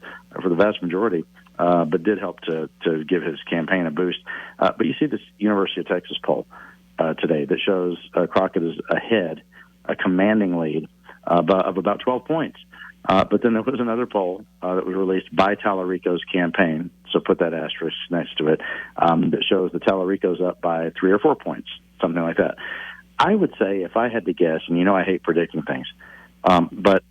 for the vast majority, but did help to give his campaign a boost. But you see this University of Texas poll today that shows Crockett is ahead, a commanding lead of about 12 points. But then there was another poll that was released by Tallarico's campaign, so put that asterisk next to it, that shows that Tallarico's up by 3 or 4 points, something like that. I would say, if I had to guess, and I hate predicting things, but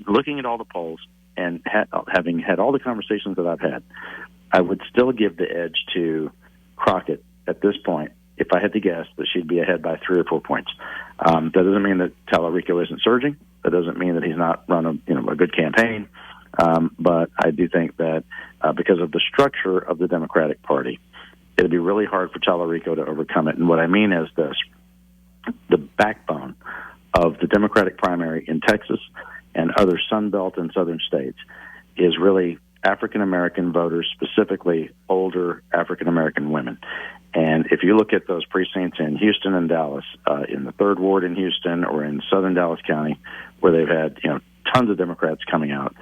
looking at all the polls and having had all the conversations that I've had, I would still give the edge to Crockett at this point. If I had to guess, that she'd be ahead by 3 or 4 points. That doesn't mean that Tallarico isn't surging. That doesn't mean that he's not run a good campaign. But I do think that because of the structure of the Democratic Party, it'd be really hard for Tallarico to overcome it. And what I mean is this: the backbone of the Democratic primary in Texas and other Sun Belt and Southern states is really African American voters, specifically older African American women. And if you look at those precincts in Houston and Dallas, in the 3rd Ward in Houston or in Southern Dallas County, where they've had tons of Democrats coming out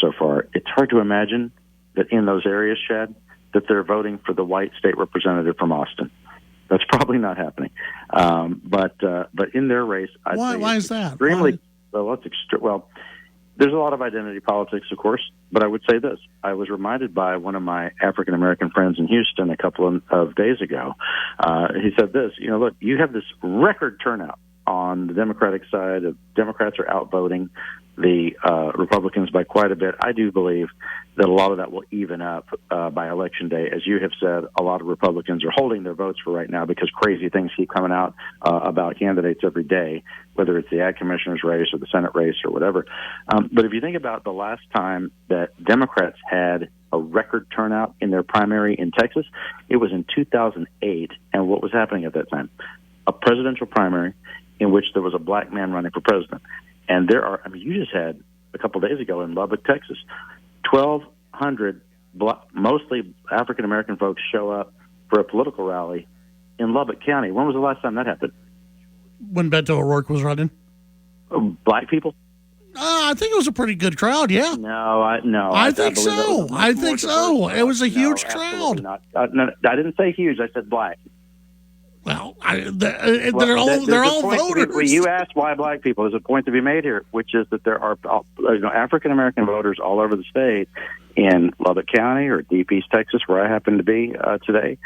so far, it's hard to imagine that in those areas, Chad, that they're voting for the white state representative from Austin. That's probably not happening. But in their race, why is that? Extremely well. There's a lot of identity politics, of course, but I would say this. I was reminded by one of my African-American friends in Houston a couple of days ago. He said this, look, you have this record turnout on the Democratic side. Democrats are outvoting the Republicans by quite a bit. I do believe that a lot of that will even up by Election Day. As you have said, a lot of Republicans are holding their votes for right now because crazy things keep coming out about candidates every day, whether it's the Ag Commissioner's race or the Senate race or whatever. But if you think about the last time that Democrats had a record turnout in their primary in Texas, it was in 2008. And what was happening at that time? A presidential primary in which there was a black man running for president. And you just had a couple days ago in Lubbock, Texas, 1,200 mostly African-American folks show up for a political rally in Lubbock County. When was the last time that happened? When Beto O'Rourke was running. Black people? I think it was a pretty good crowd, yeah. I think so. I think so. It was a huge crowd. Not. No, I didn't say huge. I said black. Well, they're all voters. Well, you asked why black people. There's a point to be made here, which is that there are African American voters all over the state in Lubbock County or Deep East Texas, where I happen to be today,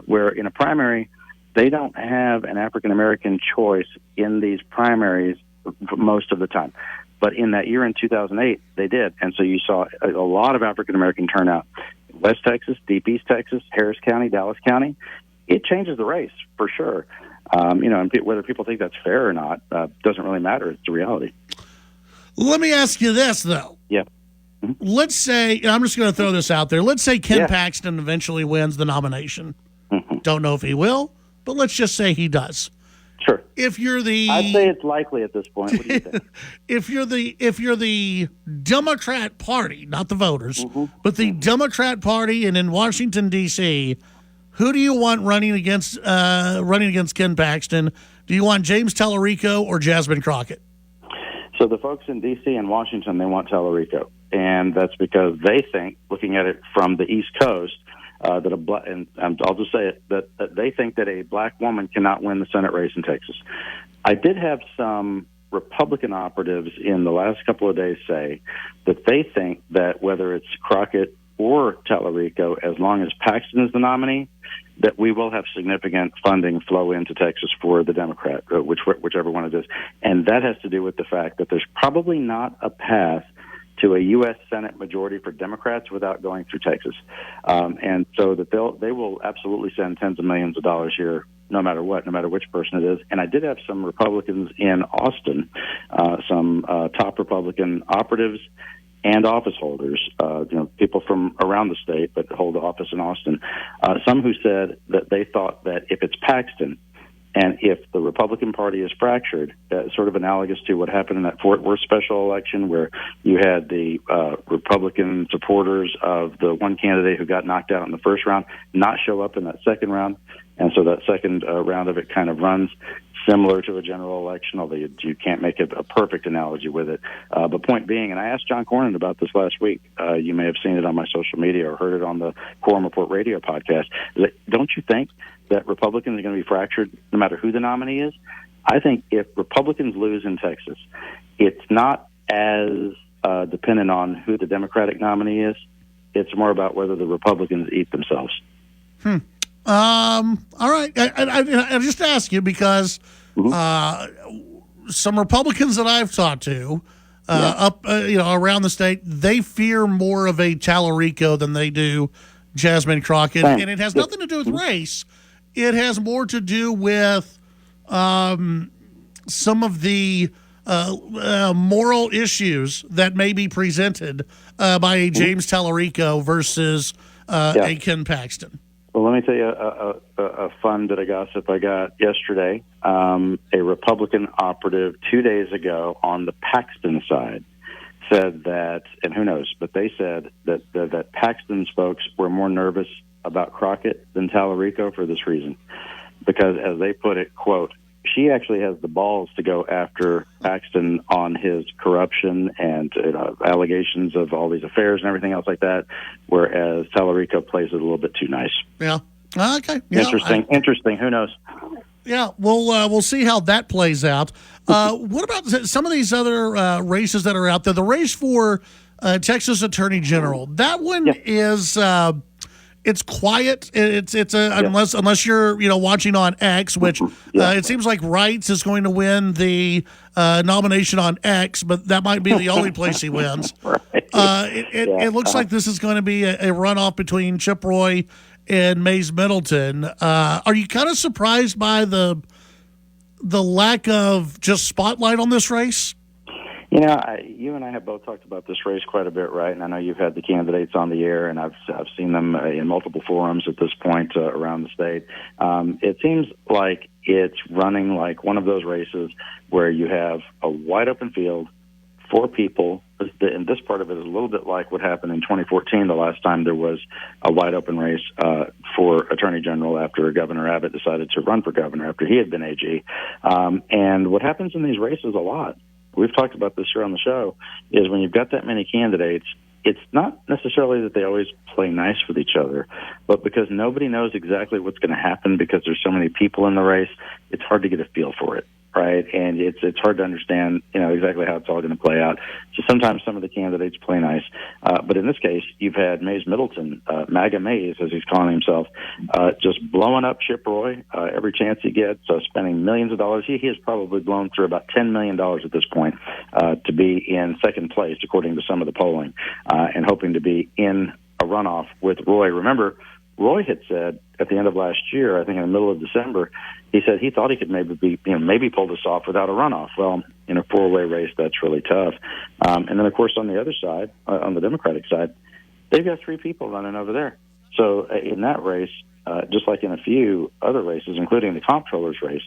where in a primary they don't have an African American choice in these primaries most of the time. But in that year in 2008, they did, and so you saw a lot of African American turnout in West Texas, Deep East Texas, Harris County, Dallas County. It changes the race for sure. And whether people think that's fair or not doesn't really matter. It's the reality. Let me ask you this, though. Yeah. Mm-hmm. Let's say, I'm just going to throw this out there. Let's say Ken Paxton eventually wins the nomination. Mm-hmm. Don't know if he will, but let's just say he does. Sure. If you're I'd say it's likely at this point. What do you think? If you're the Democrat Party, not the voters, but the Democrat Party, and in Washington D.C., who do you want running against Ken Paxton? Do you want James Tallarico or Jasmine Crockett? So the folks in D.C. and Washington, they want Tallarico, and that's because they think, looking at it from the East Coast, I'll just say it, that they think that a black woman cannot win the Senate race in Texas. I did have some Republican operatives in the last couple of days say that they think that whether it's Crockett or Tallarico, as long as Paxton is the nominee, that we will have significant funding flow into Texas for the Democrat, whichever one it is. And that has to do with the fact that there's probably not a path to a U.S. Senate majority for Democrats without going through Texas. And so that they will absolutely send tens of millions of dollars here, no matter what, no matter which person it is. And I did have some Republicans in Austin, some top Republican operatives and office holders, people from around the state but hold office in Austin, some who said that they thought that if it's Paxton and if the Republican Party is fractured, sort of analogous to what happened in that Fort Worth special election where you had the Republican supporters of the one candidate who got knocked out in the first round not show up in that second round, and so that second round of it kind of runs similar to a general election, although you can't make it a perfect analogy with it. But point being, and I asked John Cornyn about this last week, you may have seen it on my social media or heard it on the Quorum Report radio podcast, don't you think that Republicans are going to be fractured no matter who the nominee is? I think if Republicans lose in Texas, it's not as dependent on who the Democratic nominee is. It's more about whether the Republicans eat themselves. All right. I just ask you because some Republicans that I've talked to around the state, they fear more of a Tallarico than they do Jasmine Crockett. And it has nothing to do with race. It has more to do with some of the moral issues that may be presented by a James Tallarico versus a Ken Paxton. Well, let me tell you a fun bit of gossip I got yesterday. A Republican operative 2 days ago on the Paxton side said that, and who knows, but they said that Paxton's folks were more nervous about Crockett than Tallarico for this reason. Because, as they put it, quote, she actually has the balls to go after Paxton on his corruption and allegations of all these affairs and everything else like that, whereas Tallarico plays it a little bit too nice. Yeah. Okay. Yeah, Interesting. Who knows? Yeah, we'll see how that plays out. What about some of these other races that are out there? The race for Texas Attorney General. That one is it's quiet. Unless you're watching on X, which it seems like Wrights is going to win the nomination on X, but that might be the only place he wins. It looks like this is going to be a runoff between Chip Roy and Mays Middleton. Are you kind of surprised by the lack of just spotlight on this race? You and I have both talked about this race quite a bit, right? And I know you've had the candidates on the air, and I've seen them in multiple forums at this point around the state. It seems like it's running like one of those races where you have a wide open field, 4 people, and this part of it is a little bit like what happened in 2014, the last time there was a wide open race for Attorney General after Governor Abbott decided to run for governor after he had been AG. And what happens in these races a lot, we've talked about this here on the show, is when you've got that many candidates, it's not necessarily that they always play nice with each other, but because nobody knows exactly what's going to happen because there's so many people in the race, it's hard to get a feel for it, right? And it's hard to understand, exactly how it's all going to play out. So sometimes some of the candidates play nice, but in this case, you've had Mays Middleton, MAGA Mays, as he's calling himself, just blowing up Chip Roy every chance he gets, spending millions of dollars. He has probably blown through about $10 million at this point to be in second place, according to some of the polling, and hoping to be in a runoff with Roy. Remember, Roy had said at the end of last year, I think in the middle of December, he said he thought he could maybe pull this off without a runoff. Well, in a 4-way race, that's really tough. And then, of course, on the other side, on the Democratic side, they've got 3 people running over there. So in that race, just like in a few other races, including the comptroller's race,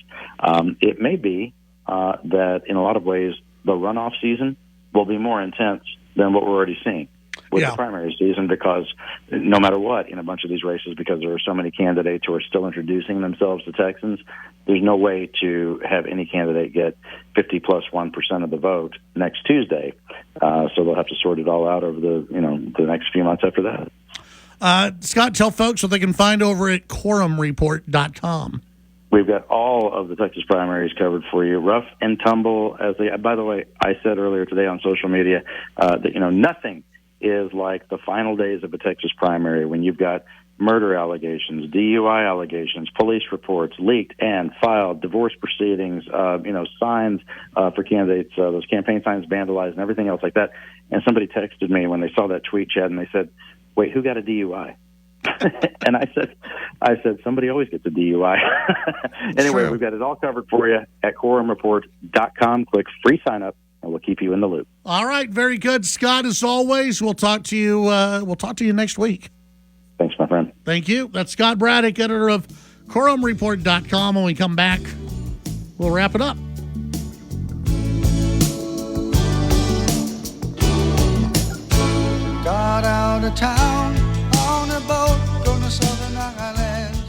it may be that in a lot of ways the runoff season will be more intense than what we're already seeing with the primary season, because no matter what, in a bunch of these races, because there are so many candidates who are still introducing themselves to Texans, there's no way to have any candidate get 50+1% of the vote next Tuesday. So they'll have to sort it all out over the next few months after that. Scott, tell folks what they can find over at quorumreport.com. We've got all of the Texas primaries covered for you, rough and tumble. By the way, I said earlier today on social media that nothing is like the final days of a Texas primary when you've got murder allegations, DUI allegations, police reports leaked and filed, divorce proceedings, signs for candidates, those campaign signs vandalized and everything else like that. And somebody texted me when they saw that tweet, Chad, and they said, "Wait, who got a DUI?" And I said, somebody always gets a DUI. Anyway, we've got it all covered for you at quorumreport.com. Click free sign up, and we'll keep you in the loop. All right, very good, Scott. As always, we'll talk to you. We'll talk to you next week. Thanks, my friend. Thank you. That's Scott Braddock, editor of quorumreport.com. When we come back, we'll wrap it up. Got out of town on a boat going to Southern Islands.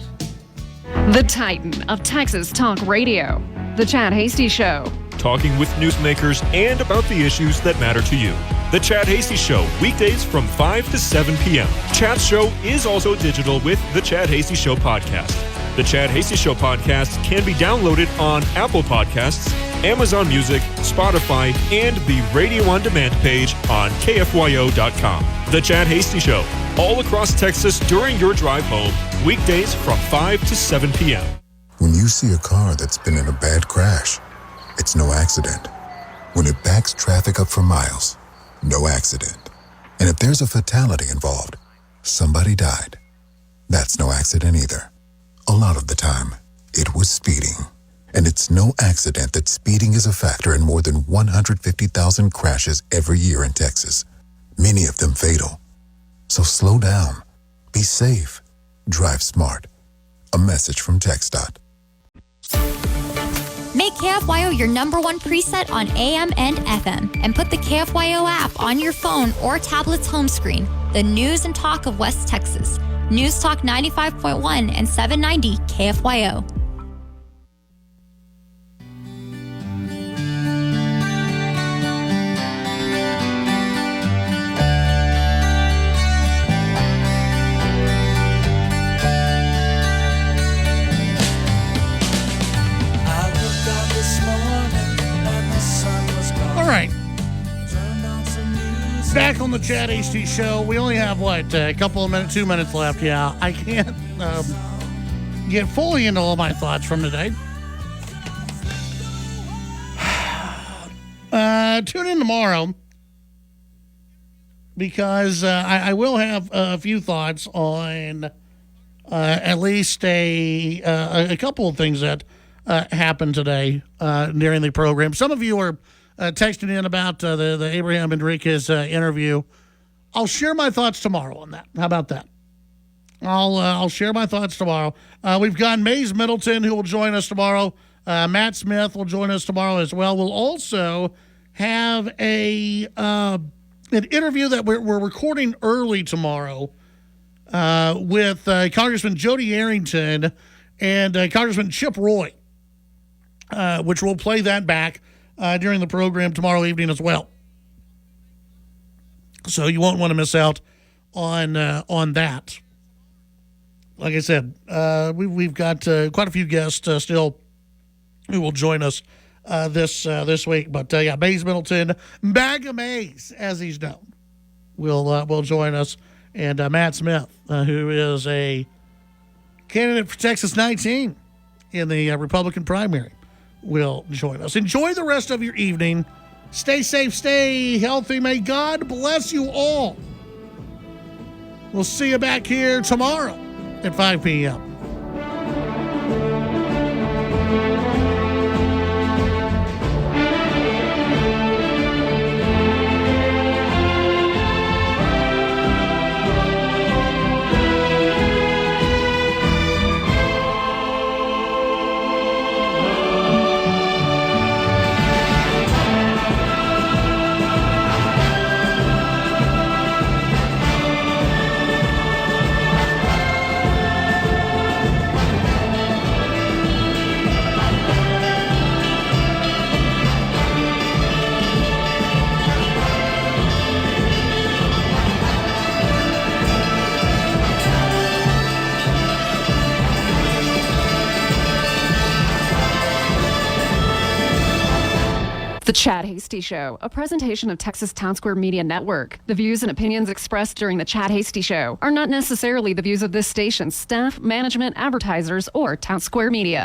The Titan of Texas Talk Radio, The Chad Hasty Show. Talking with newsmakers and about the issues that matter to you. The Chad Hasty Show, weekdays from 5 to 7 p.m. Chad's show is also digital with the Chad Hasty Show podcast. The Chad Hasty Show podcast can be downloaded on Apple Podcasts, Amazon Music, Spotify, and the Radio On Demand page on KFYO.com. The Chad Hasty Show, all across Texas during your drive home, weekdays from 5 to 7 p.m. When you see a car that's been in a bad crash, it's no accident. When it backs traffic up for miles, no accident. And if there's a fatality involved, somebody died. That's no accident either. A lot of the time, it was speeding. And it's no accident that speeding is a factor in more than 150,000 crashes every year in Texas, many of them fatal. So slow down, be safe, drive smart. A message from TxDOT. Make KFYO your #1 preset on AM and FM, and put the KFYO app on your phone or tablet's home screen. The news and talk of West Texas. News Talk 95.1 and 790 KFYO. All right. Back on the Chad HT show. We only have, a couple of minutes, 2 minutes left. Yeah, I can't get fully into all my thoughts from today. Tune in tomorrow because I will have a few thoughts on at least a couple of things that happened today during the program. Some of you are texting in about the Abraham Enriquez interview. I'll share my thoughts tomorrow on that. How about that? I'll share my thoughts tomorrow. We've got Mays Middleton who will join us tomorrow. Matt Smith will join us tomorrow as well. We'll also have an interview that we're recording early tomorrow with Congressman Jody Arrington and Congressman Chip Roy, which we'll play that back during the program tomorrow evening as well. So you won't want to miss out on that. Like I said, we've got quite a few guests still who will join us this week. But Mays Middleton, Bag of Mays, as he's known, will join us, and Matt Smith, who is a candidate for Texas 19 in the Republican primary, will join us. Enjoy the rest of your evening. Stay safe, stay healthy. May God bless you all. We'll see you back here tomorrow at 5 p.m. The Chad Hasty Show, a presentation of Texas Town Square Media Network. The views and opinions expressed during the Chad Hasty Show are not necessarily the views of this station's staff, management, advertisers, or Town Square Media.